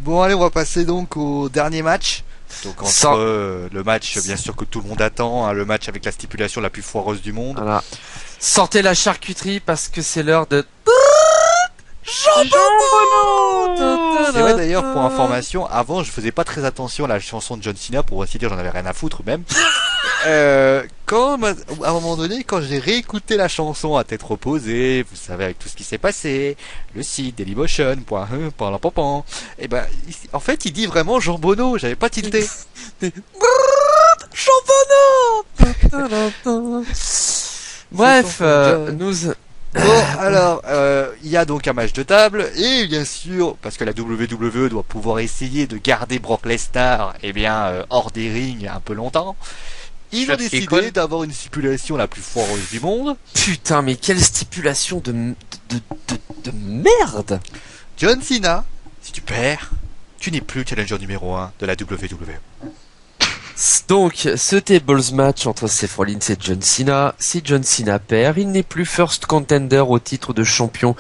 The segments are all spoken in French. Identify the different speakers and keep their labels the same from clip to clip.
Speaker 1: Bon, allez, on va passer donc au dernier match. Donc entre le match, bien sûr, que tout le monde attend, hein, le match avec la stipulation la plus foireuse du monde.
Speaker 2: Voilà. Sortez la charcuterie parce que c'est l'heure de...
Speaker 1: C'est vrai d'ailleurs, pour information, avant je faisais pas très attention à la chanson de John Cena, pour ainsi dire, j'en avais rien à foutre même. Quand à un moment donné, quand j'ai réécouté la chanson à tête reposée, vous savez, avec tout ce qui s'est passé, le site Dailymotion, et ben en fait il dit vraiment Jean Bono, j'avais pas tilté.
Speaker 2: Jean Bono. Bref, nous...
Speaker 1: Bon, alors, il y a donc un match de table, et bien sûr, parce que la WWE doit pouvoir essayer de garder Brock Lesnar, hors des rings un peu longtemps, ils ont décidé d'avoir une stipulation la plus foireuse du monde.
Speaker 2: Putain, mais quelle stipulation de merde!
Speaker 1: John Cena, si tu perds, tu n'es plus challenger numéro 1 de la WWE.
Speaker 2: Donc, ce tables match entre Seth Rollins et John Cena, si John Cena perd, il n'est plus first contender au titre de champion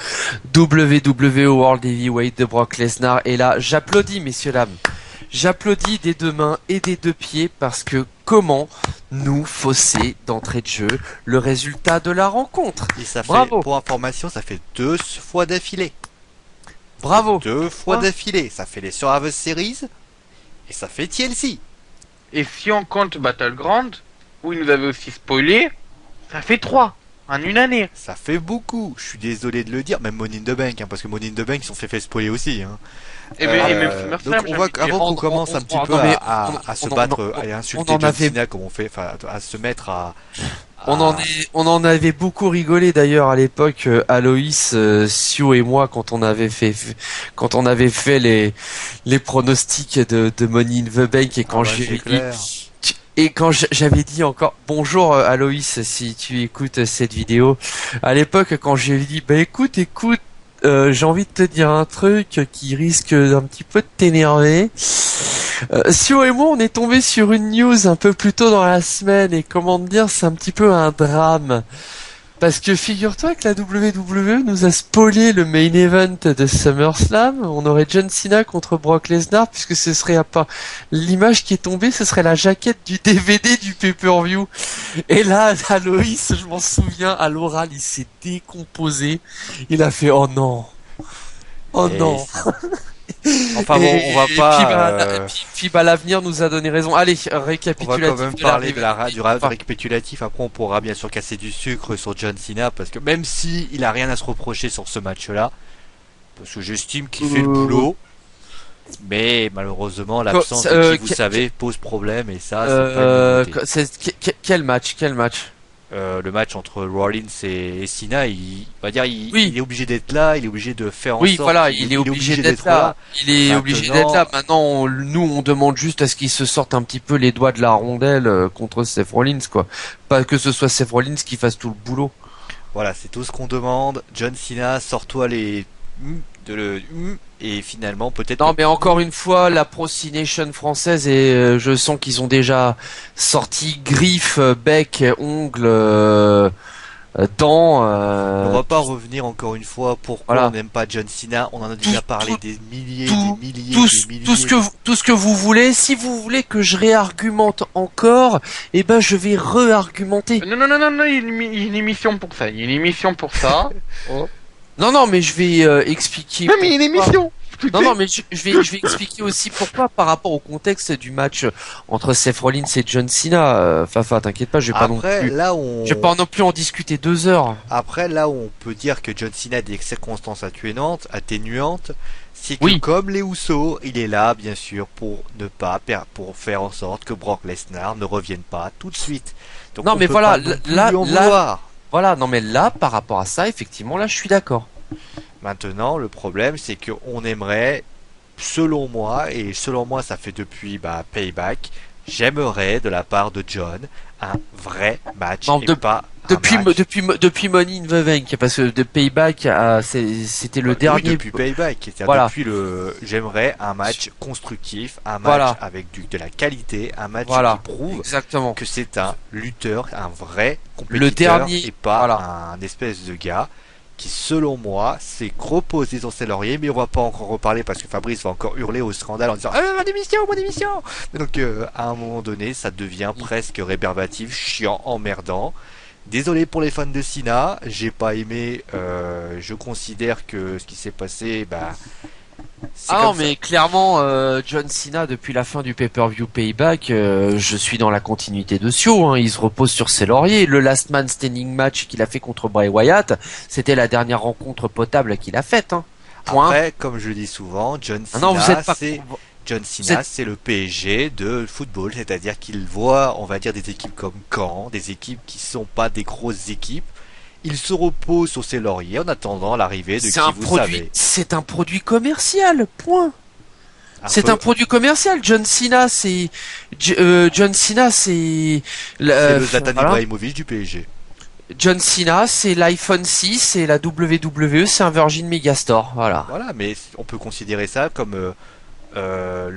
Speaker 2: WWE World Heavyweight de Brock Lesnar. Et là, j'applaudis, messieurs dames. J'applaudis des deux mains et des deux pieds parce que comment nous fausser d'entrée de jeu le résultat de la rencontre.
Speaker 1: Et ça fait,
Speaker 2: bravo.
Speaker 1: Pour information, ça fait 2 fois d'affilée.
Speaker 2: Bravo.
Speaker 1: 2 fois d'affilée. Ça fait les Survivor Series et ça fait TLC.
Speaker 3: Et si on compte Battleground, où il nous avait aussi spoilé, ça fait 3 en une année.
Speaker 1: Ça fait beaucoup, je suis désolé de le dire, même Money in the Bank, hein, parce que Money in the Bank ils sont fait spoiler aussi. Hein.
Speaker 3: Et même
Speaker 1: donc on voit qu'avant qu'on commence un petit peu à se battre et à insulter John Cena comme on fait, enfin à se mettre à...
Speaker 2: On en avait beaucoup rigolé d'ailleurs à l'époque, Aloïs, Sio et moi, quand on avait fait les pronostics de Money in the Bank, et quand j'avais dit encore bonjour Aloïs, si tu écoutes cette vidéo, à l'époque quand j'ai dit écoute, j'ai envie de te dire un truc qui risque d'un petit peu de t'énerver. Sio et moi, on est tombé sur une news un peu plus tôt dans la semaine, et comment te dire, c'est un petit peu un drame. Parce que figure-toi que la WWE nous a spoilé le main event de SummerSlam. On aurait John Cena contre Brock Lesnar, puisque ce serait l'image qui est tombée, ce serait la jaquette du DVD du pay-per-view. Et là, Aloïs, je m'en souviens, à l'oral, il s'est décomposé. Il a fait oh non.
Speaker 1: Enfin bon, on va pas...
Speaker 2: FIBA l'avenir nous a donné raison. Allez, récapitulatif.
Speaker 1: On va quand même parler du récapitulatif. Après, on pourra bien sûr casser du sucre sur John Cena, parce que même si il a rien à se reprocher sur ce match-là, parce que j'estime qu'il fait le boulot, mais malheureusement l'absence de qui, vous savez, pose problème, et ça, c'est pas une
Speaker 2: quel match?
Speaker 1: Le match entre Rollins et Cena, il est obligé d'être là, il est obligé de faire en sorte.
Speaker 2: Oui, voilà, il est obligé d'être là. Il est obligé d'être là. Maintenant, nous, on demande juste à ce qu'il se sorte un petit peu les doigts de la rondelle contre Seth Rollins, quoi. Pas que ce soit Seth Rollins qui fasse tout le boulot.
Speaker 1: Voilà, c'est tout ce qu'on demande. John Cena, sors-toi et finalement peut-être...
Speaker 2: Non, mais encore une fois, la Pro-Nation française, et je sens qu'ils ont déjà sorti griffes, bec, ongles, dents.
Speaker 1: On va pas revenir encore une fois pourquoi on n'aime pas John Cena. On en a déjà parlé des milliers.
Speaker 2: Tout ce que vous voulez. Si vous voulez que je réargumente encore, je vais re-argumenter.
Speaker 3: Non, il y a une émission pour ça. Oh.
Speaker 2: Non, mais je vais expliquer.
Speaker 3: Non, mais il y a une émission.
Speaker 2: Non, mais je vais expliquer aussi pourquoi par rapport au contexte du match entre Seth Rollins et John Cena. Fafa, t'inquiète pas, je vais pas non plus en discuter 2 heures.
Speaker 1: Après, là où on peut dire que John Cena a des circonstances atténuantes, c'est que comme les Usos, il est là, bien sûr, pour pour faire en sorte que Brock Lesnar ne revienne pas tout de suite. Donc,
Speaker 2: non, mais voilà,
Speaker 1: là.
Speaker 2: Voilà, non mais là, par rapport à ça, effectivement, là, je suis d'accord.
Speaker 1: Maintenant, le problème, c'est qu'on aimerait, selon moi, ça fait depuis Payback, j'aimerais, de la part de John, un vrai match,
Speaker 2: depuis Money in the Bank, parce que de Payback, c'était le dernier.
Speaker 1: Depuis Payback,
Speaker 2: voilà.
Speaker 1: J'aimerais un match constructif, un match avec de la qualité, un match qui prouve que c'est un lutteur, un vrai compétiteur, et pas un espèce de gars qui, selon moi, s'est reposé sur ses lauriers, mais on va pas encore reparler parce que Fabrice va encore hurler au scandale en disant ma démission, ma démission. Donc à un moment donné, ça devient presque rébarbatif, chiant, emmerdant. Désolé pour les fans de Cena, j'ai pas aimé. Je considère que ce qui s'est passé,
Speaker 2: Ah non, mais clairement, John Cena, depuis la fin du pay-per-view Payback, je suis dans la continuité de Sio, hein, il se repose sur ses lauriers. Le Last Man Standing match qu'il a fait contre Bray Wyatt, c'était la dernière rencontre potable qu'il a faite. Hein. Point.
Speaker 1: Après, comme je le dis souvent, John Cena, c'est le PSG de football, c'est-à-dire qu'il voit, on va dire, des équipes comme Caen, des équipes qui sont pas des grosses équipes. Il se repose sur ses lauriers en attendant l'arrivée de savez.
Speaker 2: C'est un produit commercial, point. C'est un produit commercial. John Cena, c'est le
Speaker 1: Zlatan Ibrahimovic du PSG.
Speaker 2: John Cena, c'est l'iPhone 6, c'est la WWE, c'est un Virgin Megastore, voilà.
Speaker 1: Voilà, mais on peut considérer ça comme on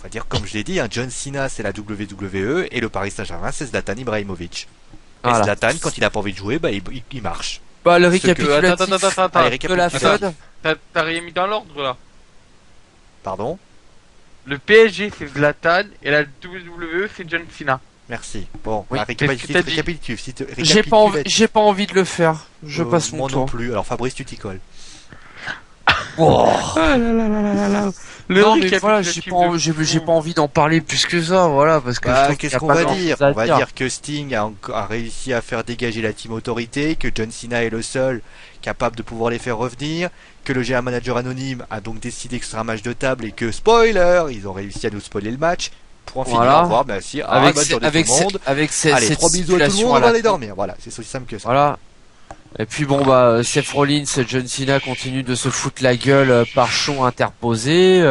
Speaker 1: va dire comme je l'ai dit, John Cena c'est la WWE et le Paris Saint-Germain c'est Zlatan Ibrahimovic. Et Zlatan, quand il a pas envie de jouer, il marche.
Speaker 2: Le récapitulatif
Speaker 3: de la FUD. T'as rien mis dans l'ordre là.
Speaker 1: Pardon?
Speaker 3: Le PSG c'est Zlatan et la WWE c'est John Cena.
Speaker 1: Merci. Bon,
Speaker 3: oui,
Speaker 1: récapitulatif.
Speaker 2: J'ai pas envie de le faire. Je passe mon tour.
Speaker 1: Moi non plus. Alors Fabrice, tu t'y colles.
Speaker 2: Oh. Non, mais voilà, j'ai pas envie d'en parler plus que ça, voilà, parce que
Speaker 1: qu'est-ce qu'on va dire? On va dire que Sting a réussi à faire dégager la Team Autorité, que John Cena est le seul capable de pouvoir les faire revenir, que le GM manager anonyme a donc décidé que ce sera un match de table et que spoiler, ils ont réussi à nous spoiler le match. Pour en finir, au revoir, merci.
Speaker 2: Avec
Speaker 1: Allez, 3 bisous à tout le monde, on va aller dormir. Voilà, c'est aussi simple que ça.
Speaker 2: Voilà. Et puis Seth Rollins, John Cena continue de se foutre la gueule par chon interposé.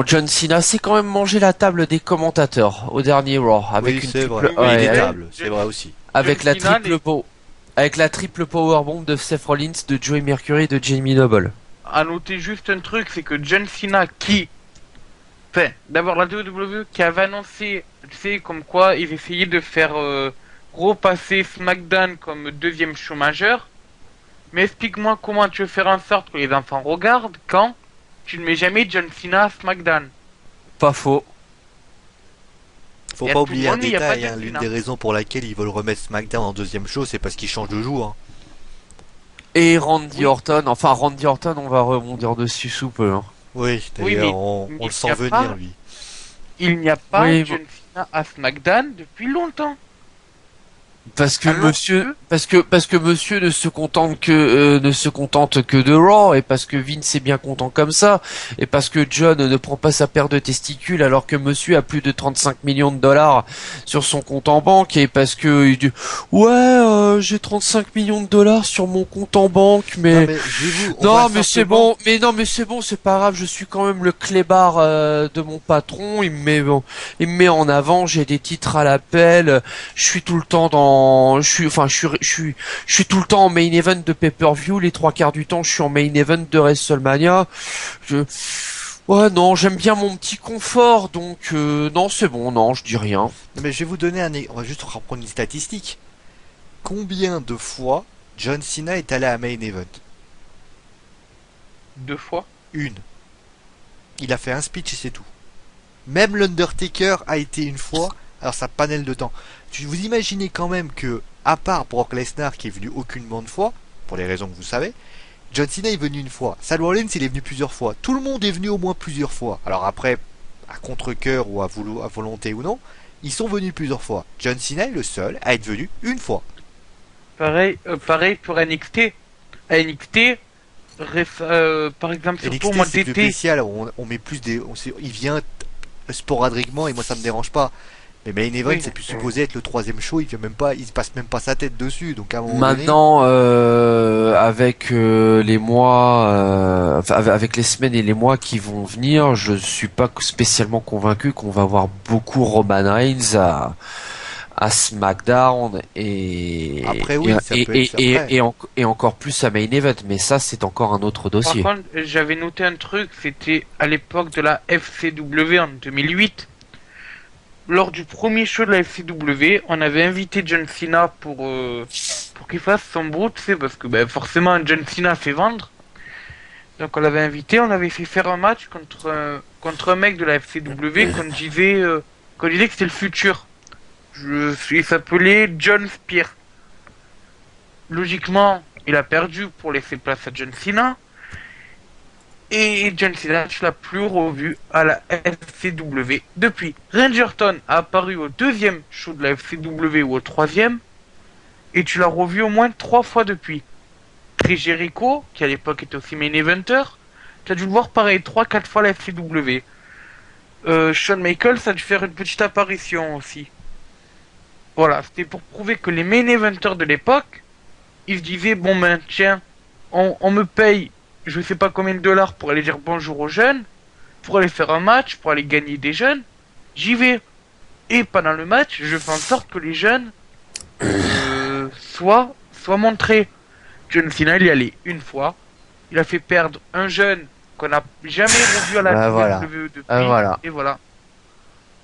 Speaker 2: John Cena s'est quand même mangé la table des commentateurs au dernier Raw avec
Speaker 1: c'est vrai aussi.
Speaker 2: Avec la triple powerbomb de Seth Rollins, de Joey Mercury et de Jamie Noble.
Speaker 3: À noter juste un truc, c'est que John Cena d'abord la WWE qui avait annoncé, tu sais, comme quoi ils essayaient de faire repasser SmackDown comme deuxième show majeur. Mais explique-moi comment tu veux faire en sorte que les enfants regardent quand tu ne mets jamais John Cena à SmackDown.
Speaker 2: Pas faux.
Speaker 1: Faut pas oublier un détail, l'une des raisons pour laquelle ils veulent remettre SmackDown en deuxième show, c'est parce qu'ils changent de jour.
Speaker 2: Et Randy Orton, on va rebondir dessus sous peu.
Speaker 1: Oui, d'ailleurs, on le sent venir, lui.
Speaker 3: Il n'y a pas John Cena à SmackDown depuis longtemps.
Speaker 2: Parce que monsieur ne se contente que de Raw, et parce que Vince est bien content comme ça, et parce que John ne prend pas sa paire de testicules alors que monsieur a plus de 35 millions de dollars sur son compte en banque, et parce que il dit j'ai 35 millions de dollars sur mon compte en banque, mais c'est bon, c'est pas grave, je suis quand même le clébard de mon patron, il me met en avant, j'ai des titres à l'appel, je suis tout le temps je suis tout le temps en main event de pay-per-view, les 3/4 du temps je suis en main event de WrestleMania. J'aime bien mon petit confort, donc non, c'est bon, non, je dis rien.
Speaker 1: Mais je vais vous donner on va juste reprendre une statistique. Combien de fois John Cena est allé à main event?
Speaker 3: 2 fois?
Speaker 1: Une. Il a fait un speech et c'est tout. Même l'Undertaker a été une fois, alors ça panel de temps. Vous imaginez quand même que, à part Brock Lesnar qui est venu aucunement de fois, pour les raisons que vous savez, John Cena est venu une fois. Seth Rollins il est venu plusieurs fois. Tout le monde est venu au moins plusieurs fois. Alors après, à contre-cœur ou à volonté ou non, ils sont venus plusieurs fois. John Cena est le seul à être venu une fois.
Speaker 3: Pareil pour NXT. Par exemple, surtout
Speaker 1: NXT c'est plus spécial. On met plus il vient sporadiquement et moi ça me dérange pas. Mais Main Event c'est plus supposé être le 3e show, il se passe même pas sa tête dessus, donc à un moment
Speaker 2: maintenant avec les mois avec les semaines et les mois qui vont venir, je suis pas spécialement convaincu qu'on va voir beaucoup Roman Reigns à SmackDown et
Speaker 1: après
Speaker 2: et encore plus à Main Event, mais ça c'est encore un autre dossier.
Speaker 3: Par contre, j'avais noté un truc, c'était à l'époque de la FCW en 2008. Lors du premier show de la FCW, on avait invité John Cena pour pour qu'il fasse son bout, tu sais, parce que forcément John Cena fait vendre. Donc on l'avait invité, on avait fait faire un match contre un mec de la FCW qu'on disait que c'était le futur. Il s'appelait John Spears. Logiquement, il a perdu pour laisser place à John Cena. Et John Cena, tu l'as plus revu à la FCW depuis. Randy Orton a apparu au 2e show de la FCW ou au 3e. Et tu l'as revu au moins 3 fois depuis. Chris Jericho, qui à l'époque était aussi main eventer, tu as dû le voir pareil 3-4 fois à la FCW. Shawn Michaels a dû faire une petite apparition aussi. Voilà, c'était pour prouver que les main eventers de l'époque, ils se disaient, bon ben tiens, on me paye je sais pas combien de dollars pour aller dire bonjour aux jeunes, pour aller faire un match, pour aller gagner des jeunes, j'y vais. Et pendant le match, je fais en sorte que les jeunes soient montrés. John Cena, il y allait une fois, il a fait perdre un jeune qu'on n'a jamais revu à la WWE depuis, et voilà.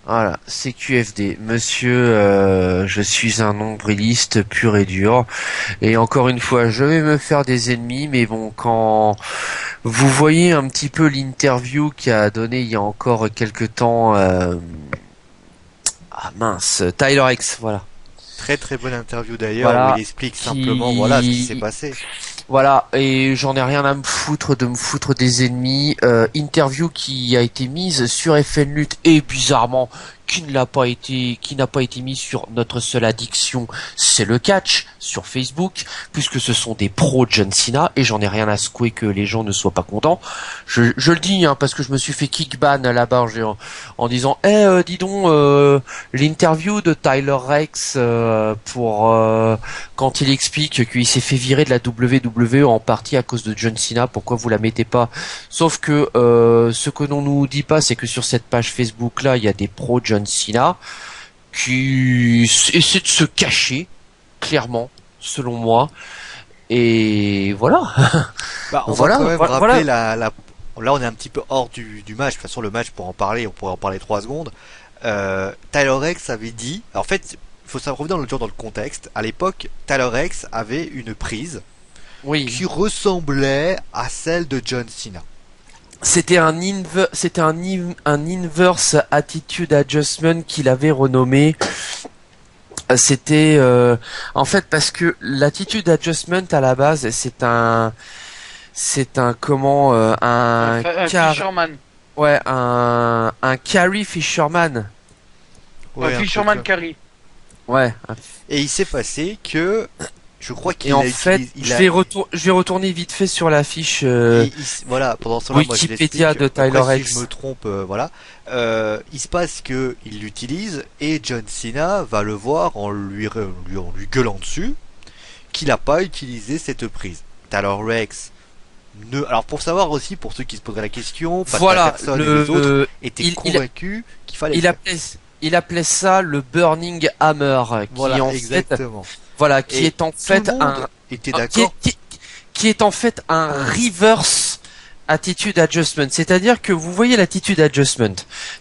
Speaker 2: Voilà, CQFD. Monsieur, je suis un nombriliste pur et dur. Et encore une fois, je vais me faire des ennemis, mais bon, quand vous voyez un petit peu l'interview qu'il a donné il y a encore quelques temps, Tyler X, voilà.
Speaker 1: Très très bonne interview d'ailleurs, où il explique simplement ce qui s'est passé.
Speaker 2: Voilà, et j'en ai rien à me foutre de me foutre des ennemis. Interview qui a été mise sur FN Lutte et bizarrement qui n'a pas été mise sur notre seule addiction, c'est le catch sur Facebook, puisque ce sont des pros John Cena et j'en ai rien à secouer que les gens ne soient pas contents. Je le dis parce que je me suis fait kickban là-bas en disant dis donc l'interview de Tyler Rex pour quand il explique qu'il s'est fait virer de la WWE en partie à cause de John Cena, pourquoi vous la mettez pas? Sauf que ce que l'on nous dit pas, c'est que sur cette page Facebook là, il y a des pros John Cena qui essaient de se cacher clairement, selon moi. Et voilà.
Speaker 1: On va quand même rappeler là on est un petit peu hors du match. De toute façon, le match, pour en parler, on pourrait en parler 3 secondes. Tyler Rex avait dit, en fait, il faut savoir revenir dans le contexte. À l'époque, Tyler Rex avait une prise qui ressemblait à celle de John Cena.
Speaker 2: C'était un inverse attitude adjustment qu'il avait renommé. C'était en fait parce que l'attitude adjustment à la base c'est un
Speaker 3: fisherman.
Speaker 2: Ouais, un carry fisherman.
Speaker 3: Ouais, un fisherman carry.
Speaker 2: Ouais.
Speaker 1: Et il s'est passé que je crois qu'il
Speaker 2: a fait, je vais retourner vite fait sur la fiche
Speaker 1: pendant ce
Speaker 2: Wikipédia de Tyler Rex.
Speaker 1: Si je me trompe, il se passe que il l'utilise et John Cena va le voir en lui gueulant dessus qu'il n'a pas utilisé cette prise. Tyler Rex alors pour savoir aussi, pour ceux qui se poseraient la question, parce que la personne et les autres étaient convaincus qu'il fallait
Speaker 2: il appelait ça le Burning Hammer, qui est en fait un reverse attitude adjustment. C'est-à-dire que vous voyez l'attitude adjustment.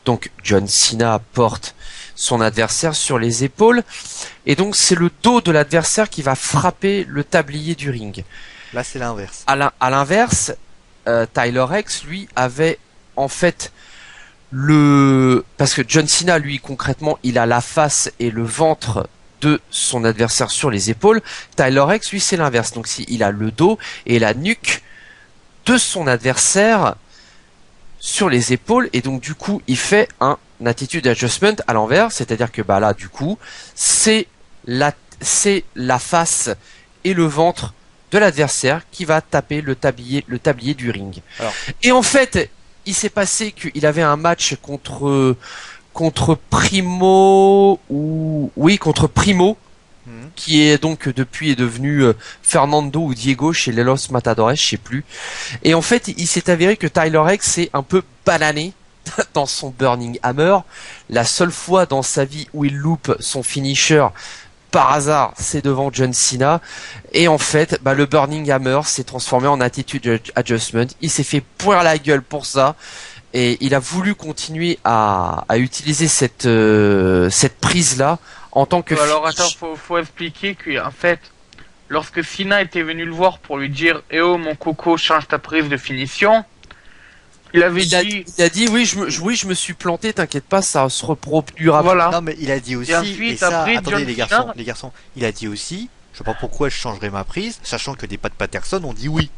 Speaker 2: Donc John Cena porte son adversaire sur les épaules et donc c'est le dos de l'adversaire qui va frapper le tablier du ring.
Speaker 1: Là c'est l'inverse.
Speaker 2: À l'inverse, Tyler Rex lui avait en fait parce que John Cena lui concrètement il a la face et le ventre de son adversaire sur les épaules. Tyler Rex lui c'est l'inverse, donc il a le dos et la nuque de son adversaire sur les épaules et donc du coup il fait un attitude adjustment à l'envers, c'est-à-dire que là du coup c'est la face et le ventre de l'adversaire qui va taper le tablier du ring. Et en fait il s'est passé qu'il avait un match contre Primo qui est donc depuis est devenu Fernando ou Diego chez les Los Matadores, je sais plus. Et en fait, il s'est avéré que Tyler Rex s'est un peu banané dans son Burning Hammer. La seule fois dans sa vie où il loupe son finisher par hasard, c'est devant John Cena. Et en fait, le Burning Hammer s'est transformé en attitude adjustment. Il s'est fait poire la gueule pour ça. Et il a voulu continuer à utiliser cette prise-là en tant que...
Speaker 3: Alors attends, faut expliquer qu'en fait, lorsque Cena était venu le voir pour lui dire « Eh oh mon coco, change ta prise de finition », il a dit
Speaker 2: oui, je me suis planté, t'inquiète pas, ça se reproduira.
Speaker 3: Voilà.
Speaker 1: Non, mais il a dit aussi,
Speaker 3: ensuite, après,
Speaker 1: attendez
Speaker 3: John
Speaker 1: les garçons, il a dit aussi, je sais pas pourquoi je changerais ma prise, sachant que des Pat Patterson ont dit oui.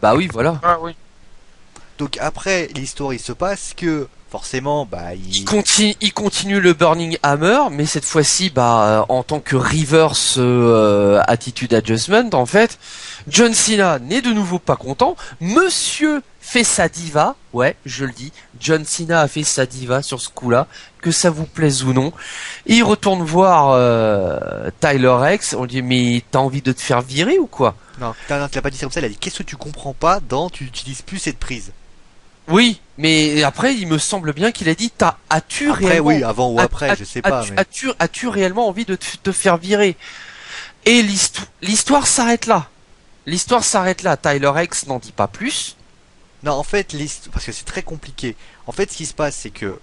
Speaker 2: Bah oui, voilà.
Speaker 3: Ah oui.
Speaker 1: Donc après, l'histoire, il se passe que, forcément, bah,
Speaker 2: Il continue le Burning Hammer, mais cette fois-ci, en tant que reverse attitude adjustment, en fait, John Cena n'est de nouveau pas content. Monsieur fait sa diva, ouais, je le dis. John Cena a fait sa diva sur ce coup-là, que ça vous plaise ou non. Et il retourne voir Tyler Rex. On lui dit mais t'as envie de te faire virer ou quoi?
Speaker 1: Non, tu l'as pas dit ça comme ça. Il a dit qu'est-ce que tu comprends pas dans tu utilises plus cette prise.
Speaker 2: Oui, mais après, il me semble bien qu'il a dit as-tu
Speaker 1: après,
Speaker 2: réellement...
Speaker 1: oui, avant ou après, je sais pas. Mais...
Speaker 2: As-tu réellement envie de te faire virer? Et l'histoire s'arrête là. L'histoire s'arrête là. Tyler Rex n'en dit pas plus.
Speaker 1: Non, en fait, parce que c'est très compliqué. En fait, ce qui se passe, c'est que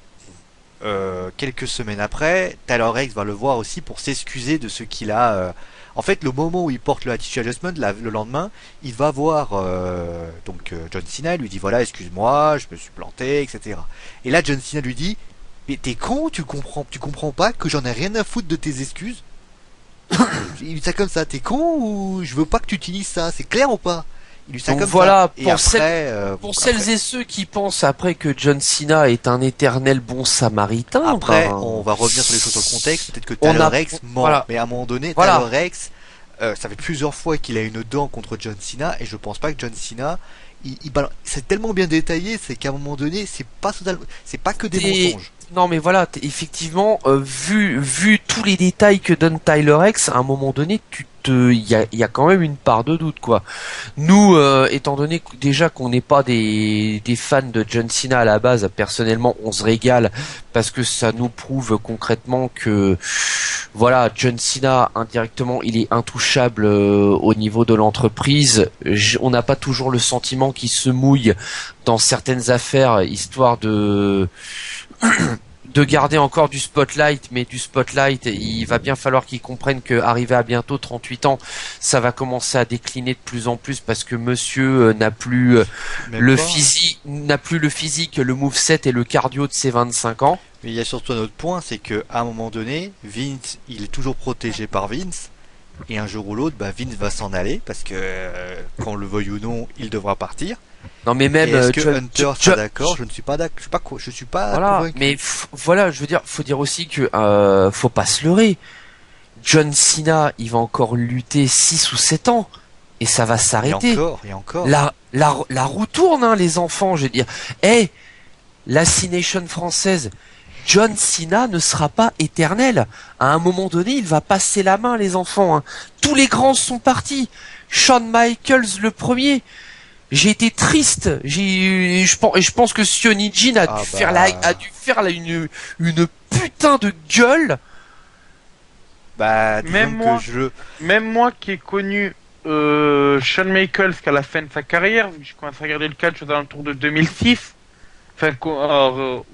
Speaker 1: quelques semaines après, Tyler Rex va le voir aussi pour s'excuser de ce qu'il a... En fait, le moment où il porte le attitude adjustment, le lendemain, il va voir John Cena, il lui dit voilà, excuse-moi, je me suis planté, etc. Et là, John Cena lui dit mais t'es con, tu comprends pas que j'en ai rien à foutre de tes excuses. Il dit ça comme ça, t'es con ou je veux pas que tu utilises ça, c'est clair ou pas? Il lui dit ça
Speaker 2: Donc
Speaker 1: comme
Speaker 2: voilà,
Speaker 1: ça.
Speaker 2: pour celles et ceux qui pensent après que John Cena est un éternel bon samaritain.
Speaker 1: Après, on va revenir sur les choses, sur le contexte. Peut-être que Tyler Rex ment,
Speaker 2: voilà.
Speaker 1: mais à un moment donné,
Speaker 2: Voilà.
Speaker 1: Tyler Rex, ça fait plusieurs fois qu'il a une dent contre John Cena, et je pense pas que John Cena, c'est tellement bien détaillé, c'est qu'à un moment donné, c'est pas que des mensonges.
Speaker 2: Non mais voilà, effectivement, vu tous les détails que donne Tyler Rex, à un moment donné, il y a quand même une part de doute quoi. Nous, étant donné déjà qu'on n'est pas des fans de John Cena à la base, personnellement, on se régale parce que ça nous prouve concrètement que voilà, John Cena indirectement, il est intouchable au niveau de l'entreprise. On n'a pas toujours le sentiment qu'il se mouille dans certaines affaires, histoire de garder encore du spotlight, mais du spotlight, il va bien falloir qu'ils comprennent qu'arrivé à bientôt 38 ans, ça va commencer à décliner de plus en plus parce que monsieur n'a plus le physique, le moveset et le cardio de ses 25 ans.
Speaker 1: Mais il y a surtout un autre point, c'est que à un moment donné, Vince, il est toujours protégé par Vince, et un jour ou l'autre, Vince va s'en aller parce que qu'on le veuille ou non, il devra partir.
Speaker 2: Non mais même
Speaker 1: est-ce que Hunter sera d'accord? Je ne suis pas d'accord. Je suis pas
Speaker 2: voilà,
Speaker 1: convaincu.
Speaker 2: mais voilà, je veux dire, faut dire aussi que faut pas se leurrer. John Cena, il va encore lutter 6 ou 7 ans et ça va s'arrêter.
Speaker 1: Et encore.
Speaker 2: La roue tourne, hein, les enfants, je veux dire. La C-Nation française, John Cena ne sera pas éternel. À un moment donné, il va passer la main, les enfants. Hein. Tous les grands sont partis. Shawn Michaels le premier. J'ai été triste. Je pense que Sonny Jin a dû faire une putain de gueule.
Speaker 3: Même moi qui ai connu Shawn Michaels qu'à la fin de sa carrière, vu que je commence à regarder le catch aux alentours de 2006. Enfin,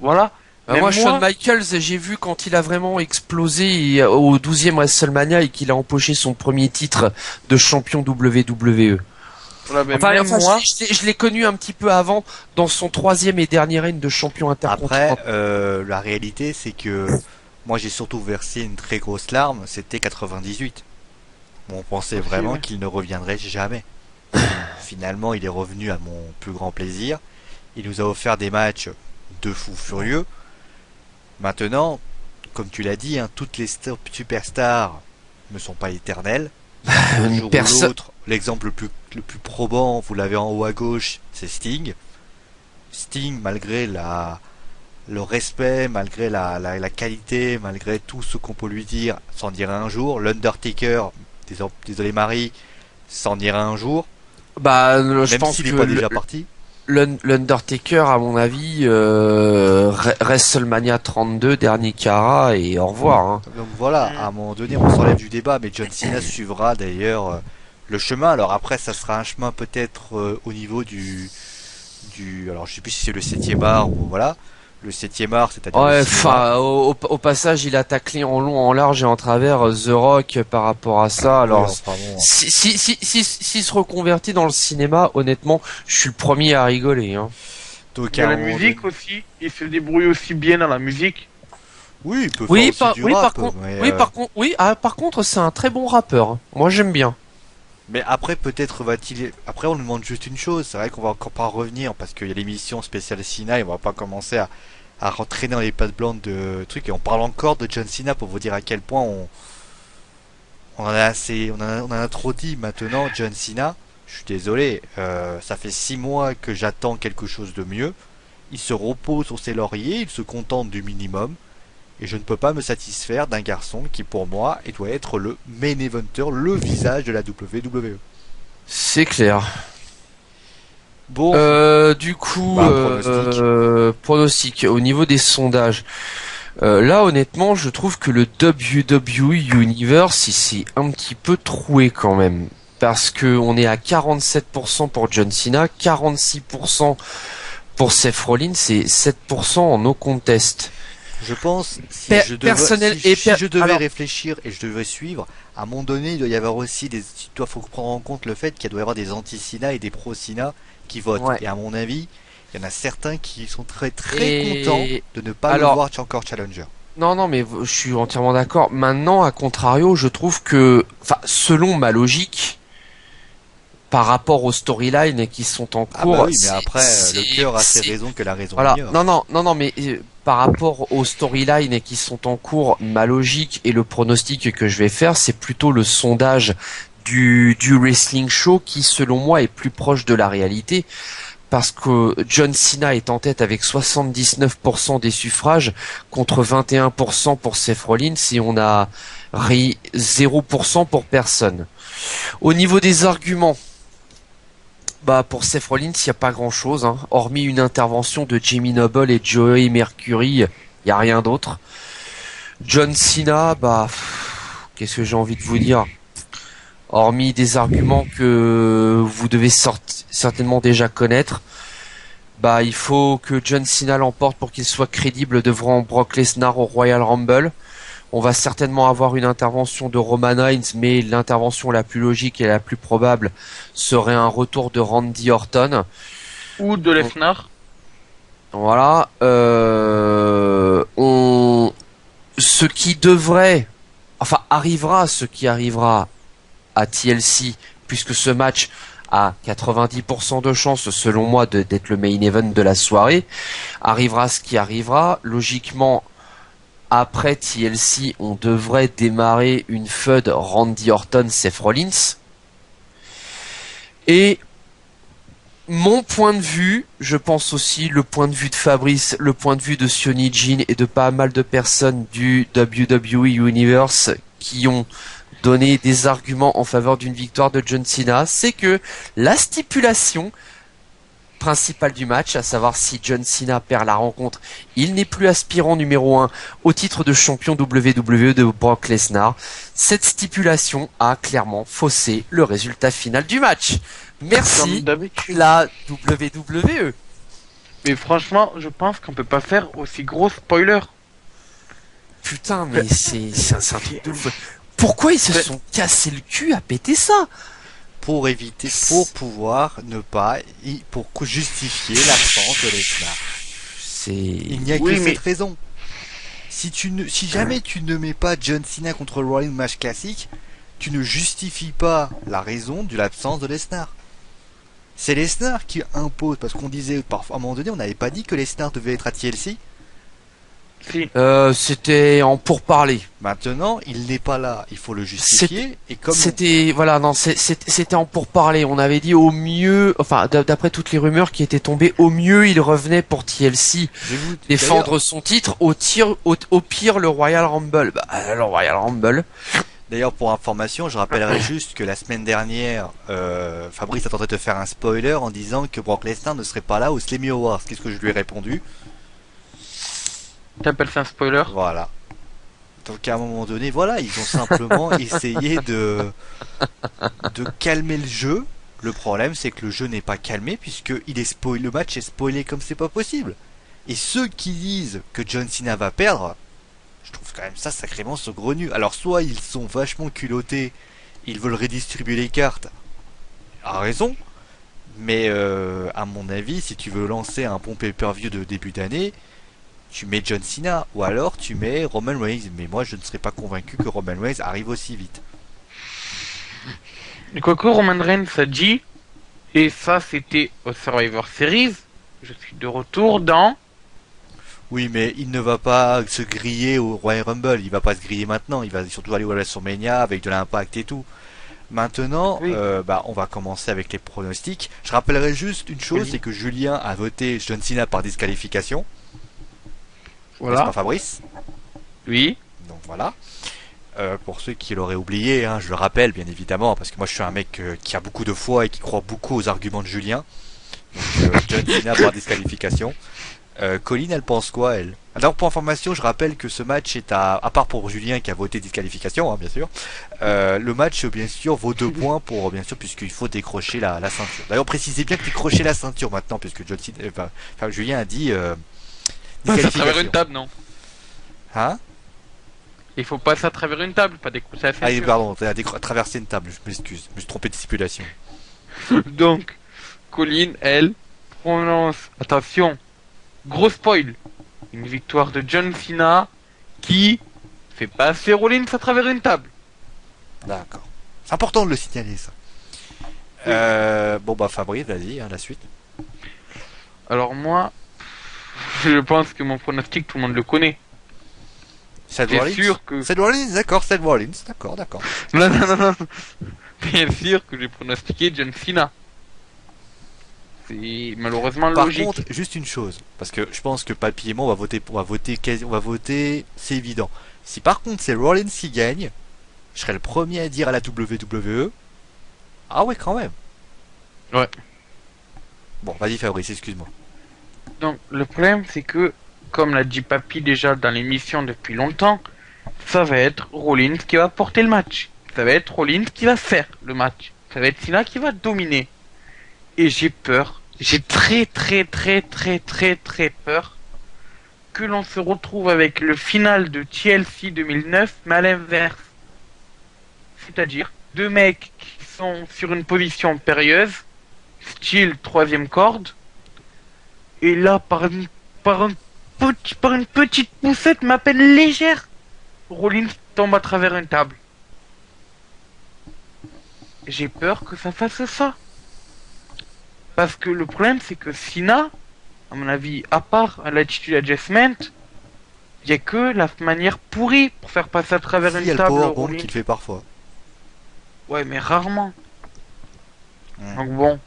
Speaker 3: voilà.
Speaker 2: Moi, Shawn Michaels, j'ai vu quand il a vraiment explosé au 12e WrestleMania et qu'il a empoché son premier titre de champion WWE.
Speaker 3: Voilà,
Speaker 2: moi, je l'ai connu un petit peu avant dans son 3e et dernier règne de champion intercontinental.
Speaker 1: Après, la réalité, c'est que moi, j'ai surtout versé une très grosse larme. C'était 98. On pensait vraiment qu'il ne reviendrait jamais. Finalement, il est revenu à mon plus grand plaisir. Il nous a offert des matchs de fous furieux. Maintenant, comme tu l'as dit, toutes les superstars ne sont pas éternelles. Un jour ou l'autre, l'exemple le plus probant, vous l'avez en haut à gauche, c'est Sting. Sting, malgré le respect, malgré la qualité, malgré tout ce qu'on peut lui dire, s'en dira un jour. L'Undertaker, désolé Marie, s'en dira un jour.
Speaker 2: Je pense
Speaker 1: s'il n'est pas déjà parti.
Speaker 2: L'Undertaker, à mon avis, WrestleMania 32, dernier Cara, et au revoir. Hein.
Speaker 1: Donc voilà, à un moment donné, on s'enlève du débat, mais John Cena suivra d'ailleurs le chemin. Alors après, ça sera un chemin peut-être au niveau du alors je sais plus si c'est le 7e art ou voilà, le 7e art, c'est-à-dire
Speaker 2: Ouais,
Speaker 1: le cinéma.
Speaker 2: enfin, au passage, il a taclé en long, en large et en travers The Rock par rapport à ça. Alors,
Speaker 1: Ouais, enfin, bon.
Speaker 2: s'il se reconvertit dans le cinéma, honnêtement, je suis le premier à rigoler. Hein.
Speaker 1: Donc,
Speaker 3: Il y
Speaker 1: à
Speaker 3: a
Speaker 1: un
Speaker 3: la
Speaker 1: moment
Speaker 3: musique
Speaker 1: donné-
Speaker 3: aussi, il se débrouille aussi bien dans la musique.
Speaker 1: Oui, il peut
Speaker 2: Oui,
Speaker 1: faire aussi du
Speaker 2: par
Speaker 1: rap,
Speaker 2: contre,
Speaker 1: mais,
Speaker 2: par contre, c'est un très bon rappeur. Hein. Moi, j'aime bien.
Speaker 1: mais après, peut-être va-t-il. Après, on nous demande juste une chose. C'est vrai qu'on va encore pas revenir parce qu'il y a l'émission spéciale Cena et on va pas commencer à rentrer dans les pattes blanches de trucs. Et on parle encore de John Cena pour vous dire à quel point on en a assez, on en a trop dit maintenant. John Cena, je suis désolé, ça fait 6 mois que j'attends quelque chose de mieux. Il se repose sur ses lauriers, il se contente du minimum. Et je ne peux pas me satisfaire d'un garçon qui, pour moi, doit être le main eventer, le visage de la WWE.
Speaker 2: C'est clair.
Speaker 1: Bon,
Speaker 2: Du coup,
Speaker 1: pronostic.
Speaker 2: pronostic. Au niveau des sondages, là, honnêtement, je trouve que le WWE Universe, il s'est un petit peu troué quand même. Parce que on est à 47% pour John Cena, 46% pour Seth Rollins et 7% en no contest.
Speaker 1: je pense, si
Speaker 2: Per-
Speaker 1: je devais,
Speaker 2: personnel-
Speaker 1: si,
Speaker 2: et
Speaker 1: si
Speaker 2: per-
Speaker 1: je devais
Speaker 2: alors-
Speaker 1: réfléchir et je devais suivre, à un moment donné, il doit y avoir aussi des. Faut prendre en compte le fait qu'il doit y avoir des anti-Cena et des pro-Cena qui votent.
Speaker 2: Ouais.
Speaker 1: Et à mon avis, il y en a certains qui sont très
Speaker 2: Et-
Speaker 1: contents de ne pas
Speaker 2: alors-
Speaker 1: le voir encore challenger.
Speaker 2: Non, non, mais je suis entièrement d'accord. Maintenant, à contrario, je trouve que, enfin, selon ma logique, par rapport aux storylines qui sont en
Speaker 1: Ah
Speaker 2: cours,
Speaker 1: bah oui, mais après, le cœur a ses
Speaker 2: c'est-
Speaker 1: raisons que la raison
Speaker 2: voilà.
Speaker 1: ignore.
Speaker 2: Non, mais par rapport aux storylines qui sont en cours, ma logique et le pronostic que je vais faire, c'est plutôt le sondage du wrestling show qui, selon moi, est plus proche de la réalité. Parce que John Cena est en tête avec 79% des suffrages contre 21% pour Seth Rollins et on a 0% pour personne. Au niveau des arguments, bah pour Seth Rollins, il n'y a pas grand-chose, hein. Hormis une intervention de Jimmy Noble et Joey Mercury, il n'y a rien d'autre. John Cena, bah qu'est-ce que j'ai envie de vous dire? Hormis des arguments que vous devez certainement déjà connaître, bah il faut que John Cena l'emporte pour qu'il soit crédible devant Brock Lesnar au Royal Rumble. On va certainement avoir une intervention de Roman Reigns, mais l'intervention la plus logique et la plus probable serait un retour de Randy Orton.
Speaker 3: Ou de Lesnar.
Speaker 2: Voilà. Ce qui devrait, enfin arrivera, ce qui arrivera à TLC, puisque ce match a 90% de chances, selon moi, d'être le main event de la soirée, arrivera ce qui arrivera. Logiquement, après TLC, on devrait démarrer une feud Randy Orton-Seth Rollins. Et mon point de vue, je pense aussi le point de vue de Fabrice, le point de vue de Sioni Jin et de pas mal de personnes du WWE Universe qui ont donné des arguments en faveur d'une victoire de John Cena, c'est que la stipulation principale du match, à savoir si John Cena perd la rencontre, il n'est plus aspirant numéro 1 au titre de champion WWE de Brock Lesnar. Cette stipulation a clairement faussé le résultat final du match. Merci
Speaker 3: Comme d'habitude.
Speaker 2: la WWE.
Speaker 3: Mais franchement, je pense qu'on peut pas faire aussi gros spoiler.
Speaker 2: Putain, mais c'est un truc de ouf. Pourquoi ils se sont cassés le cul à péter ça?
Speaker 1: Pour éviter, pour pouvoir ne pas, pour justifier l'absence de Lesnar. Il n'y a
Speaker 3: Oui,
Speaker 1: que
Speaker 3: mais-
Speaker 1: cette raison. Si jamais tu ne mets pas John Cena contre Rollins match classique, tu ne justifies pas la raison de l'absence de Lesnar. C'est Lesnar qui impose, parce qu'on disait, parfois, à un moment donné, on n'avait pas dit que Lesnar devait être à TLC.
Speaker 3: Si.
Speaker 2: C'était en pourparler.
Speaker 1: Maintenant, il n'est pas là, il faut le justifier, et comme
Speaker 2: C'était voilà, non, c'était en pourparler. On avait dit au mieux, enfin d'après toutes les rumeurs qui étaient tombées, au mieux il revenait pour TLC
Speaker 1: je vais vous-
Speaker 2: défendre son titre, au pire le Royal Rumble. Bah le Royal Rumble.
Speaker 1: D'ailleurs, pour information, je rappellerai juste que la semaine dernière, Fabrice a tenté de faire un spoiler en disant que Brock Lesnar ne serait pas là au Slammy Awards. Qu'est-ce que je lui ai répondu?
Speaker 3: T'appelles ça un spoiler?
Speaker 1: Voilà. Donc à un moment donné, voilà, ils ont simplement essayé de calmer le jeu. Le problème, c'est que le jeu n'est pas calmé puisque il est le match est spoilé comme c'est pas possible. Et ceux qui disent que John Cena va perdre, je trouve quand même ça sacrément saugrenu. Alors soit ils sont vachement culottés, ils veulent redistribuer les cartes, à raison, mais à mon avis, si tu veux lancer un bon pay-per-view de début d'année, tu mets John Cena, ou alors tu mets Roman Reigns, mais moi je ne serais pas convaincu que Roman Reigns arrive aussi vite.
Speaker 3: Et quoique Roman Reigns a dit, et ça c'était au Survivor Series, je suis de retour dans...
Speaker 1: Oui, mais il ne va pas se griller au Royal Rumble, il va pas se griller maintenant, il va surtout aller au WrestleMania avec de l'impact et tout. Maintenant,
Speaker 3: Oui.
Speaker 1: on va commencer avec les pronostics. Je rappellerai juste une chose,
Speaker 3: Oui.
Speaker 1: c'est que Julien a voté John Cena par disqualification. N'est-ce
Speaker 3: Voilà.
Speaker 1: pas, Fabrice?
Speaker 3: Oui.
Speaker 1: Donc voilà. Pour ceux qui l'auraient oublié, hein, je le rappelle bien évidemment, parce que moi je suis un mec qui a beaucoup de foi et qui croit beaucoup aux arguments de Julien. Donc John Cena par disqualification. Colline, elle pense quoi, elle? Alors pour information, je rappelle que ce match est à part pour Julien qui a voté disqualification, hein, bien sûr. Le match, bien sûr, vaut 2 points pour, bien sûr, puisqu'il faut décrocher la ceinture. D'ailleurs, précisez bien que décrocher la ceinture maintenant, puisque John Cena, enfin, Julien a dit
Speaker 3: Passer à travers une table, non.
Speaker 1: Hein?
Speaker 3: Il faut passer à travers une table, pas décrocher la
Speaker 1: Ah,
Speaker 3: ceinture.
Speaker 1: pardon, t'as traversé une table, je m'excuse, je me suis trompé de stipulation.
Speaker 3: Donc, Colline, elle, prononce, attention, gros spoil, une victoire de John Cena qui fait passer Rollins à travers une table.
Speaker 1: D'accord. C'est important de le signaler, ça. Bon, bah, Fabrice, vas-y, hein, la suite.
Speaker 3: Alors moi, je pense que mon pronostic, tout le monde le connaît.
Speaker 1: Seth
Speaker 3: Bien
Speaker 1: Rollins
Speaker 3: sûr que...
Speaker 1: Seth Rollins, d'accord, Seth Rollins, d'accord.
Speaker 3: Non, non, non, non. Bien sûr que j'ai pronostiqué John Cena. C'est malheureusement
Speaker 1: Par
Speaker 3: logique.
Speaker 1: contre, juste une chose, parce que je pense que Papy et moi, on va voter, c'est évident. Si par contre c'est Rollins qui gagne, je serais le premier à dire à la WWE, ah ouais, quand même.
Speaker 3: Ouais.
Speaker 1: Bon, vas-y Fabrice, excuse-moi.
Speaker 3: Donc, le problème, c'est que, comme l'a dit Papy déjà dans l'émission depuis longtemps, ça va être Rollins qui va porter le match. Ça va être Rollins qui va faire le match. Ça va être Cena qui va dominer. Et j'ai peur. J'ai très peur que l'on se retrouve avec le final de TLC 2009, mais à l'inverse. C'est-à-dire, 2 mecs qui sont sur une position périlleuse, style 3ème corde, et là, par une petite poussette, mais à peine légère, Rollins tombe à travers une table. J'ai peur que ça fasse ça. Parce que le problème, c'est que Cena, à mon avis, à part l'attitude adjustment, il n'y a que la manière pourrie pour faire passer à travers
Speaker 1: Si, il y
Speaker 3: une
Speaker 1: a le
Speaker 3: table
Speaker 1: powerbomb
Speaker 3: Rollins.
Speaker 1: qu'il fait parfois.
Speaker 3: Ouais, mais rarement. Donc bon,